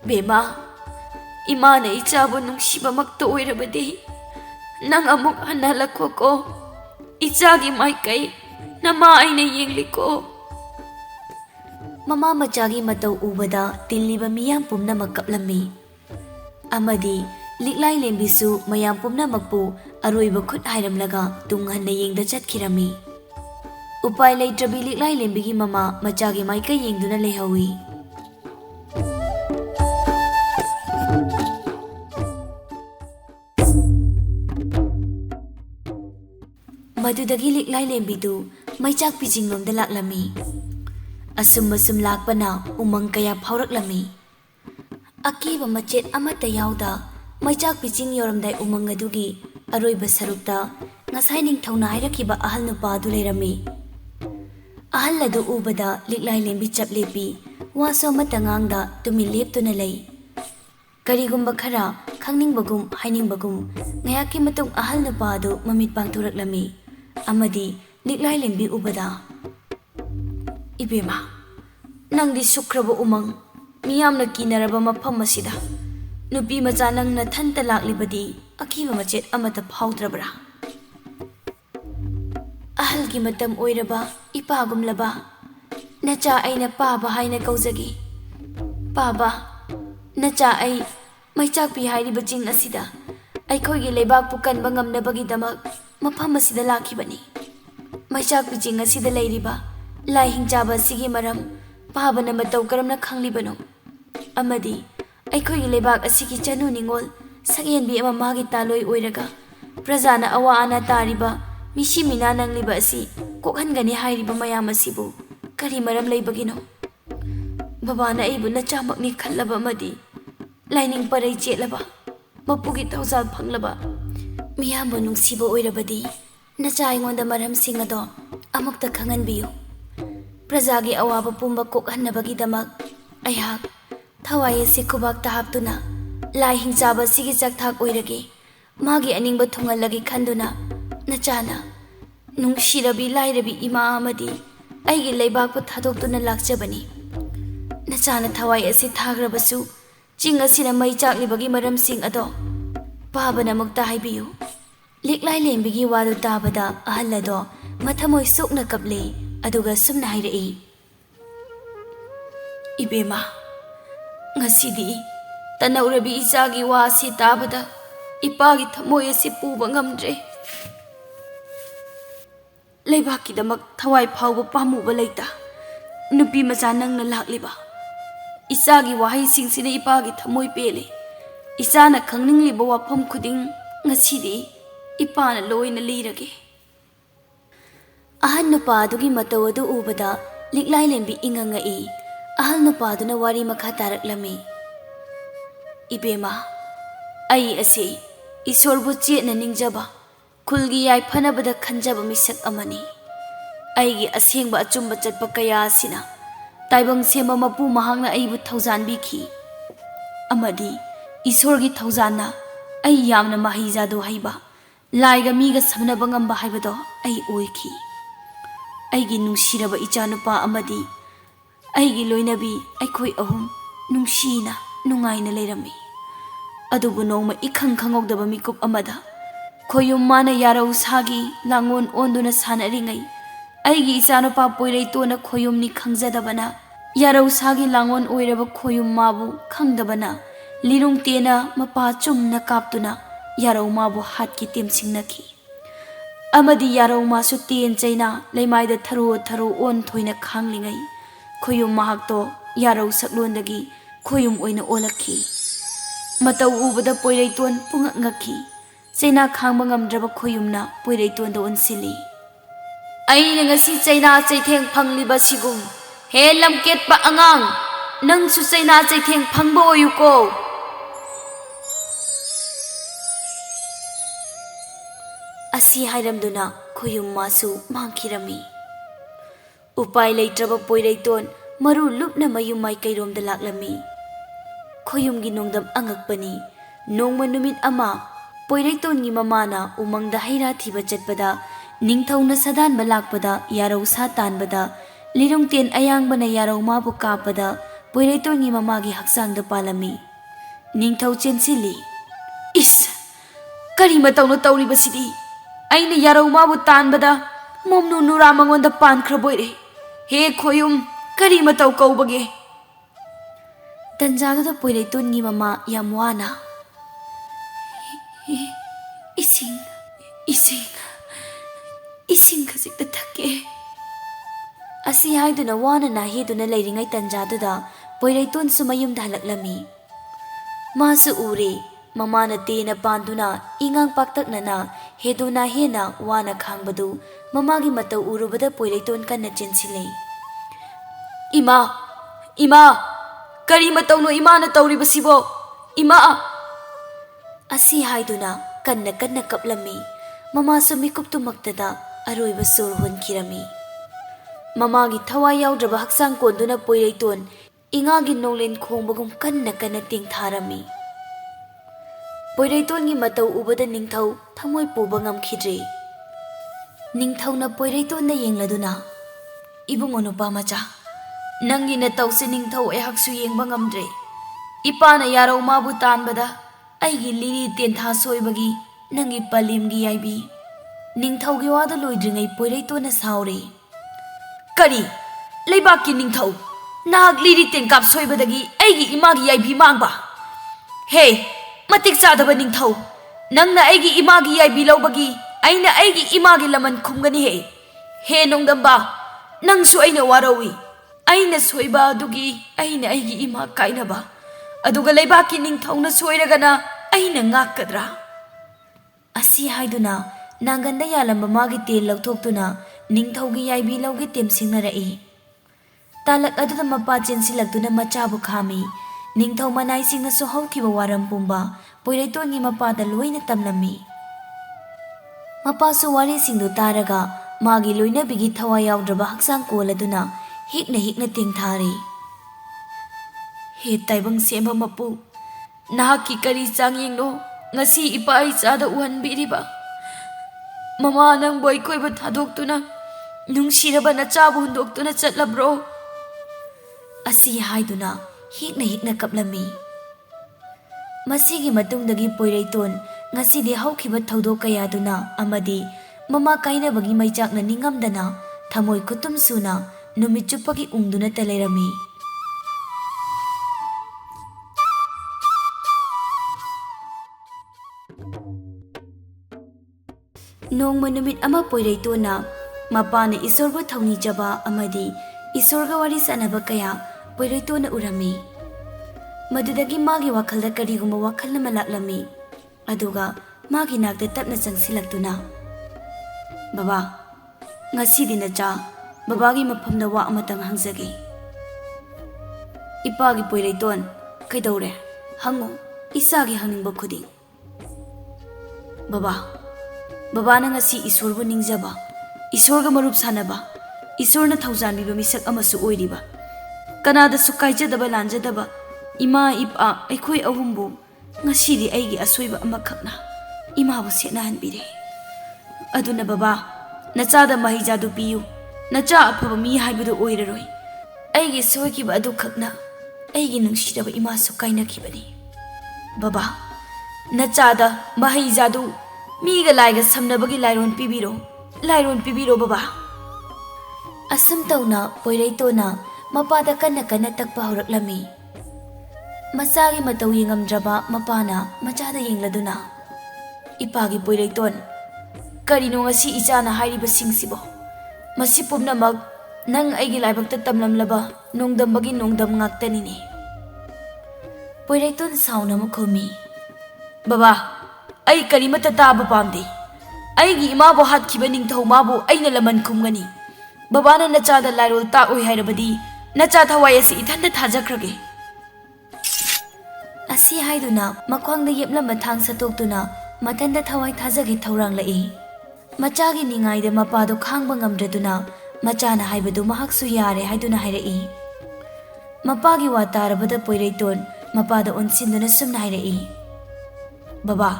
ꯕꯦꯃꯥ ꯏꯃꯥꯅ ꯏꯆꯥꯕꯨ ꯅꯨꯡꯁꯤꯕꯃꯛꯇ ꯑꯣꯏꯔꯕꯗꯤ ꯅꯪ ꯑꯃꯨꯛ ꯍꯟꯅ ꯍꯜꯂꯛꯈꯣꯀꯣ ꯏꯆꯥꯒꯤ ꯃꯥꯏꯀꯩ ꯅꯃꯥ ꯑꯩꯅ ꯌꯦꯡꯂꯤꯀꯣ mama machagi matau ubada tinliba miyam pumnamak kaplami. Amadi liklai lembisu mayam pumnamakpu aroiba khut hairamlaga tunghanna yengda chatkirami. Upai leitrabi liklai lembigi mama machagi maika yengduna lehawi. Madudagi liklai lembidu Meichakpi Ching lomda laklami. Asum lakpana umang kaya phauраklami. Akiba machet amata yauda Meichakpi Ching yoramdai umang adugi aroiba sarukta ngasai ningthauna hairakiba ahal nupa adu leirami. Ahal adu ubada liklai lembi chaplepi waso amata ngangda tumi leptuna lei. Karigumba khara khangningbagum hainingbagum ngayaki matung ahal nupa adu mamit pangthuraklami. Amadi liklai lembi ubada Ibema nangdi sukraba umang miyamna kinaraba mafam asida nupi macha nangna thanta laklibadi akiba machet amata phaudrabra ahalgi matam oiraba ipagumlaba nacha aina paba haina kaujagi paba nacha ai Meichakpi hairiba Ching asida aikhoigi leibak pukanba ngamnabagi damak mafam asida lakhibani. Meichakpi Ching asida leiriba lai hingjaba sigi maram pabana matau karamna khanglibano amadi aikhoigi leibak asigi Chanu Ningol sakyenbi ama magi taloi oiraga prajana awa ana tariba misi mina nangliba asi kokhangani hairiba mayam asibu kari maram leibagino babana aibu nachamakni khallaba amadi laining parai chetlaba mapugi thaujal phanglaba miyambu nungsiba oirabadi nacha aingonda maram singado amukta khanganbiyu prajagi awaba pumba kokhannabagi damak ayhak thawai ase khubak tahaptuna lai hingjaba sigi chakthak oirage magi aningba thungalagi khanduna nachana nungshirabi lairabi ima amadi aigi leibak pu thadoktuna lakjabani nachana thawai ase thagrabasu Ching asina Meichaklibagi maram sing ado pabana mukta haibiyu liklai lembigi wadu tabada ahallado mathamoi sukna kaple aduga sumna hairai Ibema ngasidi tanaurabi isagi wa si tabada ipagi thamoi asi puba ngamdre leibaki damak thawai phauba pamuba leita nupi macha nangna lakliba isagi wahai singsina ipagi thamoi pele isana khangningliba wafam khuding ngasidi ipana loina lirage ahal nupa adugi matau adu ubada liklai lembi ingangai ahal nupa aduna wari makha taraklami Ibema ai ase isorbu chetna ningjaba khulgi yai phanabada khanjaba misak amani aigi asengba achumba chatpa kaya asina taibang sema mapu mahangna aibu thaujan bikhi amadi isorgi thaujana ai yamna mahijado haiba laiga miga samnaba ngamba haibado ai oikhi aigi nungsiraba ichanupa amadi aigi loinabi aikhoi ahum nungsina nungaina leirami adubu nongma ikhang khangogdaba mikup amada khoyum mana yarau sagi langon onduna sanaringai aigi ichanupa poirei tona khoyumni khangjadabana yarau sagi langon oiraba khoyum mabu khangdabana lirung tena mapa chumna kaptuna yarau mabu hatki temsingnaki amadi yarau masu ten chaina leimaida tharo on thoina khanglingai khoyum mahakto yarau saklondagi khoyum oina olakhi matau ubada poirei ton pungak ngakhi chaina khangba ngamdraba khoyumna poirei ton da onsili aina ngasi chaina chaitheng phangliba sigum he lamket pa angang nang su chaina chaitheng phangbo oyuko asi hairamduna khoyum masu mangkhirami upai leitraba poirei ton maru lupna mayum mai kairomda laklami khoyumgi nongdam angakpani nongma numit ama poirei tongi mamana umangda haira thiba chatpada ningthauna sadanba lakpada yarau sa tanbada lirung ten ayangbana yarau mabu kapada poirei tongi mamagi haksangda palami ningthau chensili is kari matawna tawribasidi aina yarau mabu tanbada momnu nura mangonda pankhraboire he khoyum Kari matau kaubage? Tanjadada Poireitongi mama yam wana Ising khazikta thake asi haiduna wana na heduna leiringai tanjaduda Poireiton su mayumda halaklami masu ure mama na tena panduna ingang paktaknana heduna hena wana khangbadu mamagi matau urubada Poireiton kanna chensilei Ima Kari matauno ima na tauribasibo ima asi haiduna kanna kaplami mama su mikuptumaktada aroiba sor honkirami mamagi thawai yaudraba haksang konduna Poireiton ingagi nonglen khongbagum kanna tingtharami Poireitongi matau ubada ningthau thamoi puba ngamkhidre ningthauna Poireitonda yengladuna ibungo nupa macha Nangi na tausi ningthau ehaksu yengba ngamdre ipana yarau mabu tanbada aigi liri tentha soibagi nangi palimgi yaibi ningthaugi wada loidringai Poireitona saure Kari leibaki ningthau nahak liri tenkap soibadagi aigi imagi yaibi mangba Hey matik sadaba ningthau nangna aigi imagi yaibi laubagi aina aigi imagi laman khumgani he nongdamba nangsu aina warawi Aina soiba adugi aina aigi ima kainaba aduga leibaki ningthauna soiragana aina ngakadra asi haiduna nanganda yalamba magi tel lauthokduna ningthaugi yaibi laugi temsingnarai talak aduda mapa chensilakduna machabu khami ningthau manai singna so haukiba waram pumba Poireitongi mapada loina tamlami mapa su wari singdu taraga magi loina bigi thawa yaudraba haksang koladuna hikna tingthari he taibang semba mapu nahaki kari changyengno ngasi ipa ichada uhanbiriba mama nang boy koiba thadoktuna nungsiraba nachabu hundoktuna chatlabro asi haiduna hikna kaplami masigi matungdagi Poireiton ngasidi haukhiba thaudok kayaduna amadi mama kainabagi maichakna ningamdana thamoi kutum suna numit chupagi ungduna talairami nongma numit ama Poireitona mapana isorbu thauni jaba amadi isorga wari sanaba kaya Poireitona urami madudagi magi wakhalda karigumba wakhalna malaklami aduga magi nakta tapna changsilaktuna baba ngasidi nacha babagi mafamda wa amatang hangzagi ipagi Poireiton kaidore hango isagi haningba khuding baba na ngasi isorbu ningjaba isorga marup sanaba isorna thaujanbiba misak amasu oiriba kanada su kaijadaba lanjadaba ima ipa aikhoi ahumbu ngasidi aigi asoiba amakhakna imabu setna hanbire aduna baba nachada mahijadu piyu nacha afaba mi haibadu oiraroi aigi soikiba adu khakna aigi nungshiraba ima su kainakibani baba nachada mahijadu miga laiga samnabagi lairon pibiro baba asum tauna Poireitona mapada kanna takpa horaklami masagi matau yengamdraba mapana machada yengladuna ipagi Poireiton karino ngasi ichana hairiba singsibo masi pumnamak nang aigi laibakta tamlamlaba nongdambagi nongdam ngaktanini Poireiton sauna mukhomi baba ai karimata taba pamde aigi imabo hatkiba ningthau mabu aina laman khumgani babana nachada lairol ta oi hairabadi nacha thawai asi ithanda thajakrage asi haiduna makhwangda yeplamba thang satoktuna mathanda thawai thajagi thorang lai machagi ningaida mapado khangba ngamdraduna machana haibadu mahaksu yare haiduna hairai mapagi wa tarabada Poireiton mapada onsinduna sumna hairai baba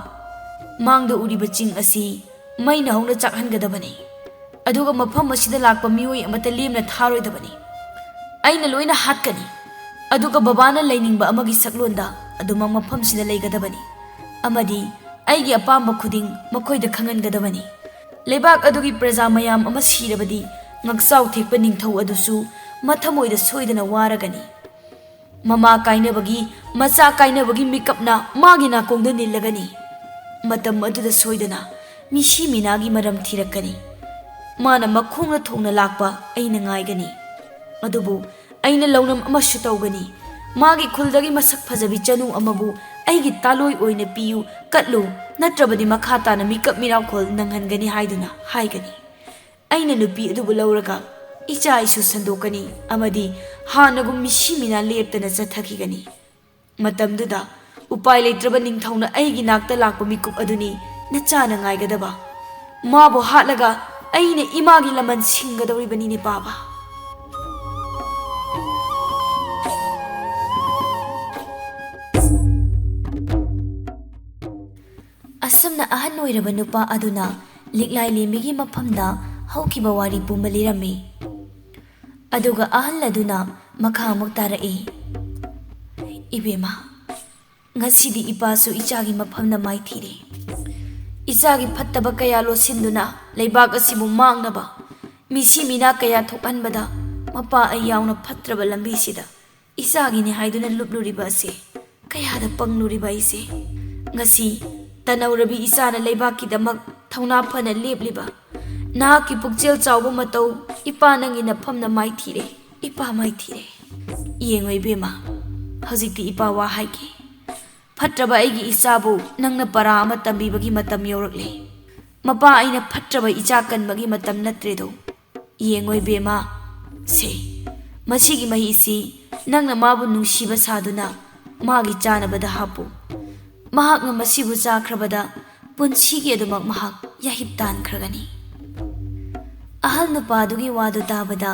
mangda uriba ching asi maina hongna chakhangadabani aduga mafam asida lakpa mioi amata lemna tharoidabani aina loina hatkani aduga babana lainingba amagi saklonda aduma mafam sida leigadabani amadi aigi apamba khuding makoida khangangadabani lebak adugi praja mayam ama sirabadi ngaksau thekpa ningthau adusu ꯃꯊꯃꯣꯏꯗ ꯁꯣꯏꯗꯅ ꯋꯥꯔꯒꯅꯤ꯫ ꯃꯃꯥ ꯀꯥꯏꯅꯕꯒꯤ ꯃꯆꯥ ꯀꯥꯏꯅꯕꯒꯤ ꯃꯤꯀꯞꯅ ꯃꯥꯒꯤ ꯅꯥꯀꯣꯡꯗ ꯅꯤꯜꯂꯒꯅꯤ꯫ ꯃꯇꯝ ꯑꯗꯨꯗ ꯁꯣꯏꯗꯅ ꯃꯤꯁꯤ ꯃꯤꯅꯥꯒꯤ ꯃꯔꯝ ꯊꯤꯔꯛꯀꯅꯤ꯫ ꯃꯥꯅ ꯃꯈꯣꯡꯅ ꯊꯣꯡꯅ ꯂꯥꯛꯄ ꯑꯩꯅ ꯉꯥꯏꯒꯅꯤ꯫ ꯑꯗꯨꯕꯨ ꯑꯩꯅ ꯂꯧꯅꯝ ꯑꯃꯁꯨ ꯇꯧꯒꯅꯤ꯫ ꯃꯥꯒꯤ ꯈꯨꯜꯗꯒꯤ ꯃꯁꯛ ꯐꯖꯕꯤ ꯆꯅꯨ ꯑꯃꯕꯨ ꯑꯩꯒꯤ ꯇꯥꯂꯣꯏ ꯑꯣꯏꯅ ꯄꯤꯌꯨ, ꯀꯠꯂꯨ, ꯅꯠꯇ꯭ꯔꯕꯗꯤ ꯃꯈꯥ ꯇꯥꯅ ꯃꯤꯀꯞ ꯃꯤꯔꯥꯎꯈꯣꯜ ꯅꯪꯍꯟꯒꯅꯤ ꯍꯥꯏꯗꯨꯅ ꯍꯥꯏꯒꯅꯤ꯫ ꯑꯩꯅ ꯅꯨꯄꯤ ꯑꯗꯨꯕꯨ ꯂꯧꯔꯒ ꯏꯆꯥ ꯏꯁꯨ ꯁꯟꯗꯣꯛꯀꯅꯤ ꯑꯃꯗꯤ ꯍꯥꯟꯅꯒꯨꯝ ꯃꯤꯁꯤ ꯃꯤꯅꯥ ꯂꯦꯞꯇꯅ ꯆꯠꯊꯈꯤꯒꯅꯤ꯫ ꯃꯇꯝꯗꯨꯗ ꯎꯄꯥꯏ ꯂꯩꯇ꯭ꯔꯕ ꯅꯤꯡꯊꯧꯅ ꯑꯩꯒꯤ ꯅꯥꯛꯇ ꯂꯥꯛꯄ ꯃꯤꯀꯨꯞ ꯑꯗꯨꯅꯤ ꯅꯆꯥꯅ ꯉꯥꯏꯒꯗꯕ꯫ ꯃꯥꯕꯨ ꯍꯥꯠꯂꯒ ꯑꯩꯅ ꯏꯃꯥꯒꯤ ꯂꯃꯟ ꯁꯤꯡꯒꯗꯧꯔꯤꯕꯅꯤꯅꯦ ꯕꯥꯕꯥ꯫ ꯑꯁꯨꯝꯅ ꯑꯍꯟ ꯑꯣꯏꯔꯕ ꯅꯨꯄꯥ ꯑꯗꯨꯅ ꯂꯤꯛꯂꯥꯏ ꯂꯦꯝꯕꯤꯒꯤ ꯃꯐꯝꯗ ꯍꯧꯈꯤꯕ ꯋꯥꯔꯤ ꯄꯨꯝꯕ ꯂꯤꯔꯝꯃꯤ꯫ ꯑꯗꯨꯒ ꯑꯍꯜ ꯑꯗꯨꯅ ꯃꯈꯥ ꯑꯃꯨꯛ ꯇꯥꯔꯛꯏ꯫ ꯏꯕꯦꯝꯃ, ꯉꯁꯤꯗꯤ ꯏꯄꯥꯁꯨ ꯏꯆꯥꯒꯤ ꯃꯐꯝꯗ ꯃꯥꯏꯊꯤꯔꯦ꯫ ꯏꯆꯥꯒꯤ ꯐꯠꯇꯕ ꯀꯌꯥ ꯂꯣꯠꯁꯤꯟꯗꯨꯅ ꯂꯩꯕꯥꯛ ꯑꯁꯤꯕꯨ ꯃꯥꯡꯅꯕ, ꯃꯤꯁꯤ ꯃꯤꯅꯥ ꯀꯌా ꯊꯣꯛꯍꯟꯕꯗ ꯃꯄꯥ ꯑꯩ ꯌꯥꯎꯅ ꯐꯠꯇ꯭ꯔꯕ ꯂꯝꯕꯤꯁꯤꯗ ꯏꯆꯥꯒꯤꯅꯤ ꯍꯥꯏꯗꯨꯅ ꯂꯨꯞꯂꯨꯔꯤꯕ ꯑꯁꯤ ꯀꯌꯥꯗ ꯄꯪꯂꯨꯔꯤꯕ ꯑꯩꯁꯦ ꯉꯁꯤ ꯇꯅꯧꯔꯕꯤ ꯏꯆꯥꯅ ꯂꯩꯕꯥꯛꯀꯤꯗꯃꯛ ꯊꯧꯅꯥ ꯐꯅ ꯂꯦꯞꯂꯤꯕ ꯅꯍꯥꯛꯀꯤ ꯄꯨꯛꯆꯦꯜ ꯆꯥꯎꯕ ꯃꯇꯧ ꯏꯄꯥ ꯅꯪꯒꯤ ꯅꯐꯝꯅ ꯃꯥꯏꯊꯤꯔꯦ, ꯏꯄꯥ ꯃꯥꯏꯊꯤꯔꯦ꯫ ꯌꯦꯡꯉꯣ ꯏꯕꯦꯝꯃ, ꯍꯧꯖꯤꯛꯇꯤ ꯏꯄꯥ ꯋꯥ ꯍꯥꯏꯒꯦ꯫ ꯐꯠꯇ꯭ꯔꯕ ꯑꯩꯒꯤ ꯏꯆꯥꯕꯨ ꯅꯪꯅ ꯄꯔꯥ ꯑꯃ ꯇꯝꯕꯤꯕꯒꯤ ꯃꯇꯝ ꯌꯧꯔꯛꯂꯦ꯫ ꯃꯄꯥ ꯑꯩꯅ ꯐꯠꯇ꯭ꯔꯕ ꯏꯆꯥ ꯀꯟꯕꯒꯤ ꯃꯇꯝ ꯅꯠꯇ꯭ꯔꯦꯗꯣ꯫ ꯌꯦꯡꯉꯣ ꯏꯕꯦꯝꯃ, ꯁꯦ ꯃꯁꯤꯒꯤ ꯃꯍꯤꯁꯤ ꯅꯪꯅ ꯃꯥꯕꯨ ꯅꯨꯡꯁꯤꯕ ꯁꯥꯗꯨꯅ ꯃꯥꯒꯤ ꯆꯥꯅꯕꯗ ꯍꯥꯞꯄꯨ꯫ ꯃꯍꯥꯛꯅ ꯃꯁꯤꯕꯨ ꯆꯥꯈ꯭ꯔꯕꯗ ꯄꯨꯟꯁꯤꯒꯤ ꯑꯗꯨꯃꯛ ꯃꯍꯥꯛ ꯌꯥꯍꯤꯞ ꯇꯥꯟꯈ꯭ꯔꯒꯅꯤ꯫ ꯑꯍꯜ ꯅꯨꯄꯥꯗꯨꯒꯤ ꯋꯥꯗꯨ ꯇꯥꯕꯗ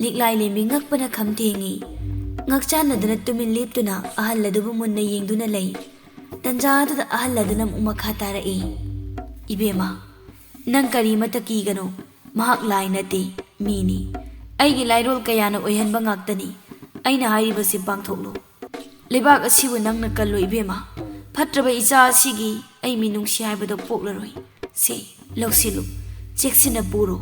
ꯂꯤꯛꯂꯥꯏ ꯂꯦꯝꯕꯤ ꯉꯛꯄꯅ ꯈꯝ ꯊꯦꯡꯉꯤ꯫ ꯉꯛꯆꯥꯟꯅꯗꯨꯅ ꯇꯨꯃꯤꯟ ꯂꯦꯞꯇꯨꯅ ꯑꯍꯜ ꯑꯗꯨꯕꯨ ꯃꯨꯟꯅ ꯌꯦꯡꯗꯨꯅ ꯂꯩ꯫ ꯇꯟꯖꯥ ꯑꯗꯨꯗ ꯑꯍꯜ ꯑꯗꯨꯅ ꯑꯃꯨꯛ ꯃꯈꯥ ꯇꯥꯔꯛꯏ꯫ ꯏꯕꯦꯝꯃ, ꯅꯪ ꯀꯔꯤꯃꯠꯇ ꯀꯤꯒꯅꯨ꯫ ꯃꯍꯥꯛ ꯂꯥꯏ ꯅꯠꯇꯦ, ꯃꯤꯅꯤ꯫ ꯑꯩꯒꯤ ꯂꯥꯏꯔꯣꯜ ꯀꯌꯥꯅ ꯑꯣꯏꯍꯟꯕ ꯉꯥꯛꯇꯅꯤ꯫ ꯑꯩꯅ ꯍꯥꯏꯔꯤꯕꯁꯤ ꯄꯥꯡꯊꯣꯛꯂꯨ꯫ ꯂꯩꯕꯥꯛ ꯑꯁꯤꯕꯨ ꯅꯪꯅ ꯀꯜꯂꯨ ꯏꯕꯦꯝꯃ꯫ ꯐꯠꯇ꯭ꯔꯕ ꯏꯆꯥ ꯑꯁꯤꯒꯤ ꯑꯩ ꯃꯤꯅꯨꯡꯁꯤ ꯍꯥꯏꯕꯗꯣ ꯄꯣꯛꯂꯔꯣꯏ꯫ ꯁꯦ ꯂꯧꯁꯤꯜꯂꯨ, ꯆꯦꯛꯁꯤꯟꯅ ꯄꯨꯔꯣ꯫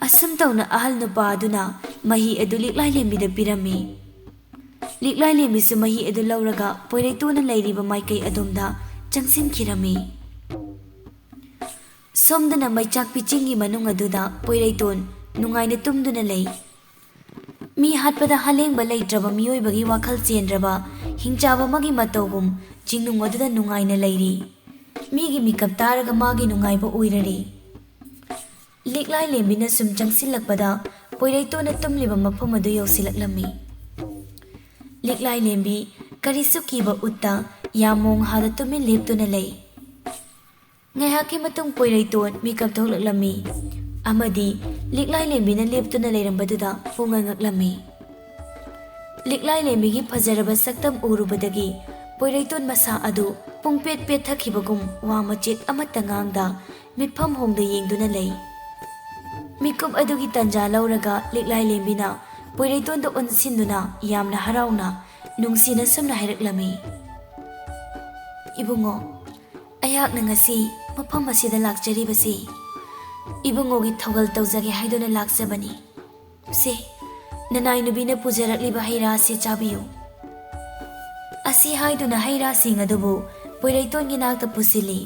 ꯑꯁꯨꯝ ꯇꯧꯅ ꯑꯍꯜ ꯅꯨꯄꯥ ꯑꯗꯨꯅ ꯃꯍꯤ ꯑꯗꯨ ꯂꯤꯛꯂꯥꯏ ꯂꯦꯝꯕꯤꯗ ꯄꯤꯔꯝꯃꯤ꯫ ꯂꯤꯛꯂꯥꯏ ꯂꯦꯝꯕꯤꯁꯨ ꯃꯍꯤ ꯑꯗꯨ ꯂꯧꯔꯒ ꯄꯣꯏꯔꯩꯇꯣꯟꯅ ꯂꯩꯔꯤꯕ ꯃꯥꯏꯀꯩ ꯑꯗꯣꯝꯗ ꯆꯪꯁꯤꯟꯈꯤꯔꯝꯃꯤ꯫ ꯁꯣꯝꯗꯅ ꯃꯩꯆꯥꯛꯄꯤ ꯆꯤꯡꯒꯤ ꯃꯅꯨꯡ ꯑꯗꯨꯗ ꯄꯣꯏꯔꯩꯇꯣꯟ ꯅꯨꯡꯉꯥꯏꯅ ꯇꯨꯝꯗꯨꯅ ꯂꯩ꯫ ꯃꯤ ꯍꯥꯠꯄꯗ ꯍꯥꯂꯦꯡꯕ ꯂꯩꯇ꯭ꯔꯕ ꯃꯤꯑꯣꯏꯕꯒꯤ ꯋꯥꯈꯜ ꯆꯦꯟꯗ꯭ꯔꯕ ꯍꯤꯡꯆꯥꯕ ꯑꯃꯒꯤ ꯃꯇꯧꯒꯨꯝ ꯆꯤꯡꯅꯨꯡ ꯑꯗꯨꯗ ꯅꯨꯡꯉꯥꯏꯅ ꯂꯩꯔꯤ꯫ ꯃꯤꯒꯤ ꯃꯤꯀꯞ ꯇꯥꯔꯒ ꯃꯥꯒꯤ ꯅꯨꯡꯉꯥꯏꯕ ꯑꯣꯏꯔꯔꯤ꯫ ꯂꯤꯛꯂꯥꯏ ꯂꯦꯝꯕꯤꯅ ꯁꯨꯝ ꯆꯪꯁꯤꯜꯂꯛꯄꯗ ꯄꯣꯏꯔꯩꯇꯣꯟꯅ ꯇꯨꯝꯂꯤꯕ ꯃꯐꯝ ꯑꯗꯨ ꯌꯧꯁꯤꯜꯂꯛꯂꯝꯃꯤ꯫ ꯂꯤꯛꯂꯥꯏ ꯂꯦꯝꯕꯤ ꯀꯔꯤꯁꯨ ꯀꯤꯕ ꯎꯠꯇ ꯌꯥꯃꯣꯡ ꯍꯥꯗ ꯇꯨꯃꯤꯟ ꯂꯦꯞꯇꯨꯅ ꯂꯩ꯫ ꯉꯥꯏꯍꯥꯛꯀꯤ ꯃꯇꯨꯡ ꯄꯣꯏꯔꯩꯇꯣꯟ ꯃꯤꯀꯞ ꯊꯣꯛꯂꯛꯂꯝꯃꯤ ꯑꯃꯗꯤ ꯂꯤꯛꯂꯥꯏ ꯂꯦꯝꯕꯤꯅ ꯂꯦꯞꯇꯨꯅ ꯂꯩꯔꯝꯕꯗꯨꯗ ꯄꯨꯡꯉ ꯉꯛꯂꯝꯃꯤ꯫ ꯂꯤꯛꯂꯥꯏ ꯂꯦꯝꯕꯤꯒꯤ ꯐꯖꯔꯕ ꯁꯛꯇꯝ ꯎꯔꯨꯕꯗꯒꯤ ꯄꯣꯏꯔꯩꯇꯣꯟ ꯃꯁꯥ ꯑꯗꯨ ꯄꯨꯡꯄꯦꯠ ꯄꯦꯠꯊꯈꯤꯕꯒꯨꯝ ꯋꯥ ꯃꯆꯦꯠ ꯑꯃꯠꯇ ꯉꯥꯡꯗ ꯃꯤꯠꯐꯝ ꯍꯣꯡꯗ ꯌꯦꯡꯗꯨꯅ ꯂꯩ꯫ ꯃꯤꯀꯨꯞ ꯑꯗꯨꯒꯤ ꯇꯟꯖꯥ ꯂꯧꯔꯒ ꯂꯤꯛꯂꯥꯏ ꯂꯦꯝꯕꯤꯅ ꯄꯣꯏꯔꯩꯇꯣꯟꯗ ꯑꯣꯟꯁꯤꯟꯗꯨꯅ ꯌꯥꯝꯅ ꯍꯔꯥꯎꯅ ꯅꯨꯡꯁꯤꯅ ꯁꯨꯝꯅ ꯍꯥꯏꯔꯛꯂꯝꯃꯤ꯫ ꯏꯕꯨꯡꯉꯣ, ꯑꯩꯍꯥꯛꯅ ꯉꯁꯤ ꯃꯐꯝ ꯑꯁꯤꯗ ꯂꯥꯛꯆꯔꯤꯕꯁꯤ ꯏꯕꯨꯡꯉꯣꯒꯤ ꯊꯧꯒꯜ ꯇꯧꯖꯒꯦ ꯍꯥꯏꯗꯨꯅ ꯂꯥꯛꯆꯕꯅꯤ꯫ ꯁꯦ, ꯅꯅꯥꯏ ꯅꯨꯕꯤꯅ ꯄꯨꯖꯔꯛꯂꯤꯕ ꯍꯩ ꯔꯥ ꯑꯁꯤ ꯆꯥꯕꯤꯌꯨ꯫ ꯑꯁꯤ ꯍꯥꯏꯗꯨꯅ ꯍꯩ ꯔꯥꯁꯤꯡ ꯑꯗꯨꯕꯨ ꯄꯣꯏꯔꯩꯇꯣꯟꯒꯤ ꯅꯥꯛꯇ ꯄꯨꯁꯤꯜꯂꯤ꯫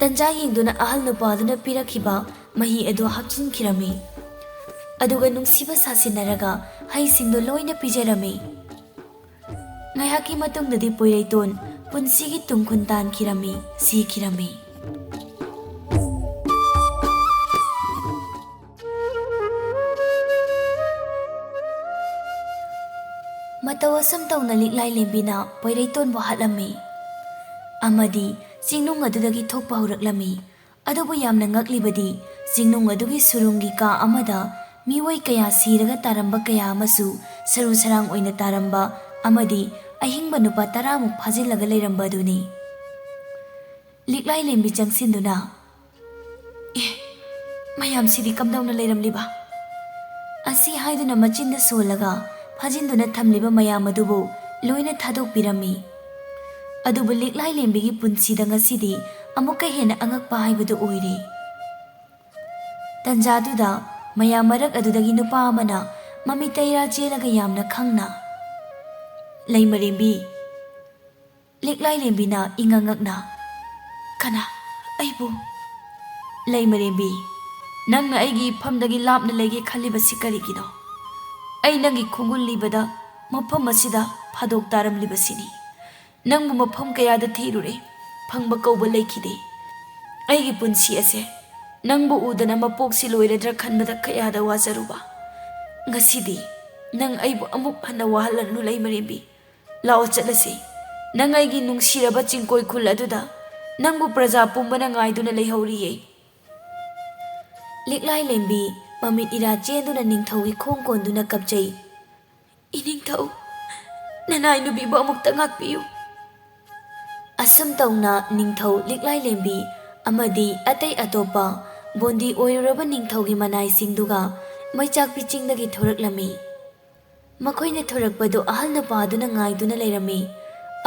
ꯇꯟꯖꯥ ꯌꯦꯡꯗꯨꯅ ꯑꯍꯜ ꯅꯨꯄꯥꯗꯨꯅ ꯄꯤꯔꯛꯈꯤꯕ ꯃꯍꯤ ꯑꯗꯨ ꯍꯥꯞꯆꯤꯟꯈꯤꯔꯝꯃꯤ꯫ ꯑꯗꯨꯒ ꯅꯨꯡꯁꯤꯕ ꯁꯥꯁꯤꯟꯅꯔꯒ ꯍꯩꯁꯤꯡꯗꯨ ꯂꯣꯏꯅ ꯄꯤꯖꯔꯝꯃꯤ꯫ ꯉꯥꯏꯍꯥꯛꯀꯤ ꯃꯇꯨꯡꯗꯗꯤ ꯄꯣꯏꯔꯩꯇꯣꯟ ꯄꯨꯟꯁꯤꯒꯤ ꯇꯨꯡꯈꯨꯟ ꯇꯥꯟꯈꯤꯔꯝꯃꯤ, ꯁꯤꯈꯤꯔꯝꯃꯤ꯫ ꯃꯇꯧ ꯑꯁꯨꯝ ꯇꯧꯅ ꯂꯤꯛꯂꯥꯏ ꯂꯦꯝꯕꯤꯅ ꯄꯣꯏꯔꯩꯇꯣꯟꯕꯨ ꯍꯥꯠꯂꯝꯃꯤ ꯑꯃꯗꯤ ꯆꯤꯡꯅꯨꯡ ꯑꯗꯨꯗꯒꯤ ꯊꯣꯛꯄ ꯍꯧꯔꯛꯂꯝꯃꯤ꯫ ꯑꯗꯨꯕꯨ ꯌꯥꯝꯅ ꯉꯛꯂꯤꯕꯗꯤ ꯆꯤꯡꯅꯨꯡ ꯑꯗꯨꯒꯤ ꯁꯨꯔꯨꯡꯒꯤ ꯀꯥ ꯑꯃꯗ ꯃꯤꯑꯣꯏ ꯀꯌꯥ ꯁꯤꯔꯒ ꯇꯥꯔꯝꯕ ꯀꯌꯥ ꯑꯃꯁꯨ ꯁꯔꯨ ꯁꯔꯥꯡ ꯑꯣꯏꯅ ꯇꯥꯔꯝꯕ ꯑꯃꯗꯤ ꯑꯍꯤꯡꯕ ꯅꯨꯄꯥ 10ꯃꯨꯛ ꯐꯥꯖꯤꯜꯂꯒ ꯂꯩꯔꯝꯕ ꯑꯗꯨꯅꯤ꯫ ꯂꯤꯛꯂꯥꯏ ꯂꯦꯝꯕꯤ ꯆꯪꯁꯤꯟꯗꯨꯅ, ꯃꯌꯥꯝꯁꯤꯗꯤ ꯀꯝꯗꯧꯅ ꯂꯩꯔꯝꯂꯤꯕ? ꯑꯁꯤ ꯍꯥꯏꯗꯨꯅ ꯃꯆꯤꯟꯗ ꯁꯣꯜꯂꯒ ꯐꯥꯖꯤꯟꯗꯨꯅ ꯊꯝꯂꯤꯕ ꯃꯌꯥꯝ ꯑꯗꯨꯕꯨ ꯂꯣꯏꯅ ꯊꯥꯗꯣꯛꯄꯤꯔꯝꯃꯤ꯫ ꯑꯗꯨꯕꯨ ꯂꯤꯛꯂꯥꯏ ꯂꯦꯝꯕꯤꯒꯤ ꯄꯨꯟꯁꯤꯗ ꯉꯁꯤꯗꯤ ꯑꯃꯨꯛꯀ ꯍꯦꯟꯅ ꯑꯉꯛꯄ ꯍꯥꯏꯕꯗꯨ ꯑꯣꯏꯔꯤ꯫ ꯇꯟꯖꯥꯗꯨꯗ ꯃꯌꯥꯝ ꯃꯔꯛ ꯑꯗꯨꯗꯒꯤ ꯅꯨꯄꯥ ꯑꯃꯅ ꯃꯃꯤꯠ ꯇꯩꯔꯥ ꯆꯦꯜꯂꯒ ꯌꯥꯝꯅ ꯈꯪꯅ "ꯂꯩꯃꯔꯦꯝꯕꯤ", ꯂꯤꯛꯂꯥꯏꯂꯦꯝꯕꯤꯅ ꯏꯉꯛꯉꯛꯅ "ꯀꯅꯥ? ꯑꯩꯕꯨ?" "ꯂꯩꯃꯔꯦꯝꯕꯤ, ꯅꯪꯅ ꯑꯩꯒꯤ ꯏꯐꯝꯗꯒꯤ ꯂꯥꯞꯅ ꯂꯩꯒꯦ ꯈꯜꯂꯤꯕꯁꯤ ꯀꯔꯤꯒꯤꯅꯣ? ꯑꯩ ꯅꯪꯒꯤ ꯈꯣꯡꯒꯨꯜ ꯂꯤꯕꯗ ꯃꯐꯝ ꯑꯁꯤꯗ ꯐꯥꯗꯣꯛ ꯇꯥꯔꯝꯂꯤꯕꯁꯤꯅꯤ꯫ ꯅꯪꯕꯨ ꯃꯐꯝ ꯀꯌꯥꯗ ꯊꯤꯔꯨꯔꯦ, ꯐꯪꯕ ꯀꯧꯕ ꯂꯩꯈꯤꯗꯦ꯫ ꯑꯩꯒꯤ ꯄꯨꯟꯁꯤ ꯑꯁꯦ ꯅꯪꯕꯨ ꯎꯗꯅ ꯃꯄꯣꯛꯁꯤ ꯂꯣꯏꯔꯗ꯭ꯔꯥ ꯈꯟꯕꯗ ꯀꯌꯥꯗ ꯋꯥꯖꯔꯨꯕ꯫ ꯉꯁꯤꯗꯤ ꯅꯪ ꯑꯩꯕꯨ ꯑꯃꯨꯛ ꯍꯟꯅ ꯋꯥꯍꯜꯂꯅꯨ ꯂꯩꯃꯔꯦꯝꯕꯤ꯫ ꯂꯥꯛꯑꯣ ꯆꯠꯂꯁꯤ꯫ ꯅꯪ ꯑꯩꯒꯤ ꯅꯨꯡꯁꯤꯔꯕ ꯆꯤꯡꯀꯣꯏ ꯈꯨꯜ ꯑꯗꯨꯗ ꯅꯪꯕꯨ ꯄ꯭ꯔꯖꯥ ꯄꯨꯝꯕꯅ ꯉꯥꯏꯗꯨꯅ ꯂꯩꯍꯧꯔꯤꯌꯦ꯫ ꯂꯤꯛꯂꯥꯏꯂꯦꯝꯕꯤ ꯃꯃꯤꯠ ꯏꯔꯥ ꯆꯦꯟꯗꯨꯅ ꯅꯤꯡꯊꯧꯒꯤ ꯈꯣꯡ ꯀꯣꯟꯗꯨꯅ ꯀꯞꯆꯩ꯫ "ꯏꯅꯤꯡꯊꯧ, ꯅꯅꯥꯏ ꯅꯨꯄꯤꯕꯨ ꯑꯃꯨꯛꯇ ꯉꯥꯛꯄꯤꯌꯨ." ꯑꯁꯨꯝ ꯇꯧꯅ ꯅꯤꯡꯊꯧ ꯂꯤꯛꯂꯥꯏꯂꯦꯝꯕꯤ ꯑꯃꯗꯤ ꯑꯇꯩ ꯑꯇꯣꯞꯄ ꯕꯣꯟꯗꯤ ꯑꯣꯏꯔꯨꯔꯕ ꯅꯤꯡꯊꯧꯒꯤ ꯃꯅꯥꯏꯁꯤꯡꯗꯨꯒ ꯃꯩꯆꯥꯛꯄꯤ ꯆꯤꯡꯗꯒꯤ ꯊꯣꯔꯛꯂꯝꯃꯤ꯫ ꯃꯈꯣꯏꯅ ꯊꯣꯔꯛꯄꯗꯨ ꯑꯍꯜ ꯅꯨꯄꯥꯗꯨꯅ ꯉꯥꯏꯗꯨꯅ ꯂꯩꯔꯝꯃꯤ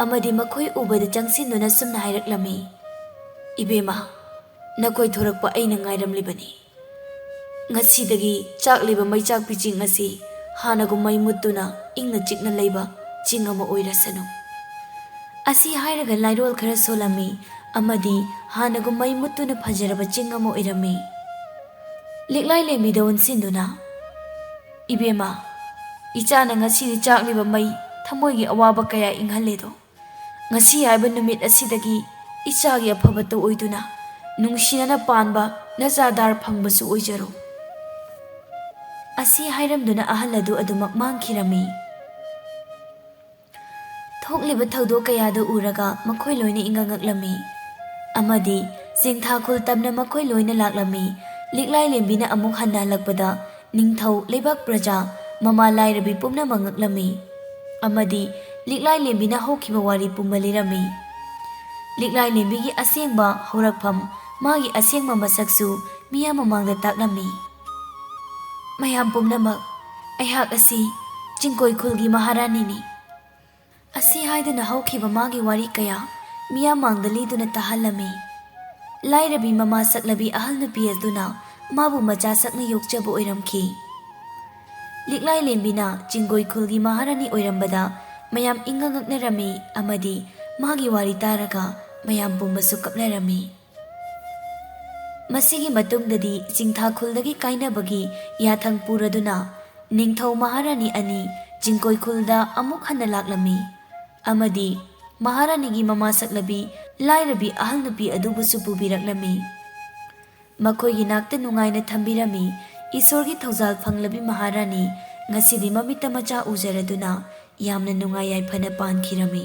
ꯑꯃꯗꯤ ꯃꯈꯣꯏ ꯎꯕꯗ ꯆꯪꯁꯤꯟꯗꯨꯅ ꯁꯨꯝꯅ ꯍꯥꯏꯔꯛꯂꯝꯃꯤ, "ꯏꯕꯦꯝꯃ, ꯅꯈꯣꯏ ꯊꯣꯔꯛꯄ ꯑꯩꯅ ꯉꯥꯏꯔꯝꯂꯤꯕꯅꯤ꯫ ꯉꯁꯤꯗꯒꯤ ꯆꯥꯛꯂꯤꯕ ꯃꯩꯆꯥꯛꯄꯤ ꯆꯤꯡ ꯑꯁꯤ ꯍꯥꯟꯅꯒꯨꯝ ꯃꯩ ꯃꯨꯠꯇꯨꯅ ꯏꯪꯅ ꯆꯤꯛꯅ ꯂꯩꯕ ꯆꯤꯡ ꯑꯃ ꯑꯣꯏꯔꯁꯅꯨ." ꯑꯁꯤ ꯍꯥꯏꯔꯒ ꯂꯥꯏꯔꯣꯜ ꯈꯔ ꯁꯣꯜꯂꯝꯃꯤ ꯑꯃꯗꯤ ꯍꯥꯟꯅꯒꯨꯝ ꯃꯩ ꯃꯨꯠꯇꯨꯅ ꯐꯖꯔꯕ ꯆꯤꯡ ꯑꯃ ꯑꯣꯏꯔꯝꯃꯤ꯫ ꯂꯤꯛꯂꯥꯏꯂꯦꯝꯕꯤꯗ ꯑꯣꯟꯁꯤꯟꯗꯨꯅ, "ꯏꯕꯦꯝꯃ, ꯏꯆꯥꯅ ꯉꯁꯤꯗꯤ ꯆꯥꯛꯂꯤꯕ ꯃꯩ ꯊꯃꯣꯏꯒꯤ ꯑꯋꯥꯕ ꯀꯌꯥ ꯏꯪꯍꯜꯂꯦꯗꯣ, ꯉꯁꯤ ꯍꯥꯏꯕ ꯅꯨꯃꯤꯠ ꯑꯁꯤꯗꯒꯤ ꯏꯆꯥꯒꯤ ꯑꯐꯕꯇ ꯑꯣꯏꯗꯨꯅ ꯅꯨꯡꯁꯤꯅꯅ ꯄꯥꯟꯕ ꯅꯆꯥꯗꯥꯔ ꯐꯪꯕꯁꯨ ꯑꯣꯏꯖꯔꯣ." ꯑꯁꯤ ꯍꯥꯏꯔꯝꯗꯨꯅ ꯑꯍꯜ ꯑꯗꯨ ꯑꯗꯨꯃꯛ ꯃꯥꯡꯈꯤꯔꯝꯃꯤ꯫ ꯊꯣꯛꯂꯤꯕ ꯊꯧꯗꯣꯛ ꯀꯌꯥꯗꯨ ꯎꯔꯒ ꯃꯈꯣꯏ ꯂꯣꯏꯅ ꯏꯉꯛꯉꯛꯂꯝꯃꯤ ꯑꯃꯗꯤ ꯆꯤꯡꯊꯥꯈꯨꯜ ꯇꯝꯅ ꯃꯈꯣꯏ ꯂꯣꯏꯅ ꯂꯥꯛꯂꯝꯃꯤ꯫ ꯂꯤꯛꯂꯥꯏꯂꯦꯝꯕꯤꯅ ꯑꯃꯨꯛ ꯍꯟꯅ ꯍꯜꯂꯛꯄꯗ ꯅꯤꯡꯊꯧ, ꯂꯩꯕꯥꯛ ꯄ꯭ꯔꯖꯥ, ꯃꯃꯥ ꯂꯥꯏꯔꯕꯤ ꯄꯨꯝꯅꯃꯛ ꯉꯛꯂꯝꯃꯤ ꯑꯃꯗꯤ ꯂꯤꯛꯂꯥꯏꯂꯦꯝꯕꯤꯅ ꯍꯧꯈꯤꯕ ꯋꯥꯔꯤ ꯄꯨꯝꯕ ꯂꯤꯔꯝꯃꯤ꯫ ꯂꯤꯛꯂꯥꯏꯂꯦꯝꯕꯤꯒꯤ ꯑꯁꯦꯡꯕ ꯍꯧꯔꯛꯐꯝ, ꯃꯥꯒꯤ ꯑꯁꯦꯡꯕ ꯃꯁꯛꯁꯨ ꯃꯤꯌꯥꯝ ꯃꯃꯥꯡꯗ ꯇꯥꯛꯂꯝꯃꯤ꯫ "ꯃꯌꯥꯝ ꯄꯨꯝꯅꯃꯛ, ꯑꯩꯍꯥꯛ ꯑꯁꯤ ꯆꯤꯡꯀꯣꯏ ꯈꯨꯜꯒꯤ ꯃꯍꯥꯔꯥꯅꯤꯅꯤ." ꯑꯁꯤ ꯍꯥꯏꯗꯨꯅ ꯍꯧꯈꯤꯕ ꯃꯥꯒꯤ ꯋꯥꯔꯤ ꯀꯌꯥ ꯃꯤꯌꯥꯝ ꯃꯥꯡꯗ ꯂꯤꯗꯨꯅ ꯇꯥꯍꯜꯂꯝꯃꯤ꯫ ꯂꯥꯏꯔꯕꯤ ꯃꯃꯥ ꯁꯛꯂꯕꯤ ꯑꯍꯜ ꯅꯨꯄꯤ ꯑꯗꯨꯅ ꯃꯥꯕꯨ ꯃꯆꯥ ꯁꯛꯅ ꯌꯣꯛꯆꯕ ꯑꯣꯏꯔꯝꯈꯤ꯫ ꯂꯤꯛꯂꯥꯏꯂꯦꯝꯕꯤꯅ ꯆꯤꯡꯒꯣꯏ ꯈꯨꯜꯒꯤ ꯃꯍꯥꯔꯥꯅꯤ ꯑꯣꯏꯔꯝꯕꯗ ꯃꯌꯥꯝ ꯏꯉꯛꯉꯛꯅꯔꯝꯃꯤ ꯑꯃꯗꯤ ꯃꯥꯒꯤ ꯋꯥꯔꯤ ꯇꯥꯔꯒ ꯃꯌꯥꯝ ꯄꯨꯝꯕꯁꯨ ꯀꯞꯅꯔꯝꯃꯤ꯫ ꯃꯁꯤꯒꯤ ꯃꯇꯨꯡꯗꯗꯤ ꯆꯤꯡꯊꯥꯈꯨꯜꯗꯒꯤ ꯀꯥꯏꯅꯕꯒꯤ ꯌꯥꯊꯪ ꯄꯨꯔꯗꯨꯅ ꯅꯤꯡꯊꯧ ꯃꯍꯥꯔꯥꯅꯤ ꯑꯅꯤ ꯆꯤꯡꯀꯣꯏ ꯈꯨꯜꯗ ꯑꯃꯨꯛ ꯍꯟꯅ ꯂꯥꯛꯂꯝꯃꯤ ꯑꯃꯗꯤ ꯃꯍꯥꯔꯥꯅꯤꯒꯤ ꯃꯃꯥ ꯁꯛꯂꯕꯤ ꯂꯥꯏꯔꯕꯤ ꯑꯍꯜ ꯅꯨꯄꯤ ꯑꯗꯨꯕꯨꯁꯨ ꯄꯨꯕꯤꯔꯛꯂꯝꯃꯤ꯫ ꯃꯈꯣꯏꯒꯤ ꯅꯥꯛꯇ ꯅꯨꯡꯉꯥꯏꯅ ꯊꯝꯕꯤꯔꯝꯃꯤ꯫ ꯏꯁꯣꯔꯒꯤ ꯊꯧꯖꯥꯜ ꯐꯪꯂꯕꯤ ꯃꯍꯥꯔꯥꯅꯤ ꯉꯁꯤꯗꯤ ꯃꯃꯤꯠꯇ ꯃꯆꯥ ꯎꯖꯔꯗꯨꯅ ꯌꯥꯝꯅ ꯅꯨꯡꯉꯥꯏ ꯌꯥꯏꯐꯅ ꯄꯥꯟꯈꯤꯔꯝꯃꯤ꯫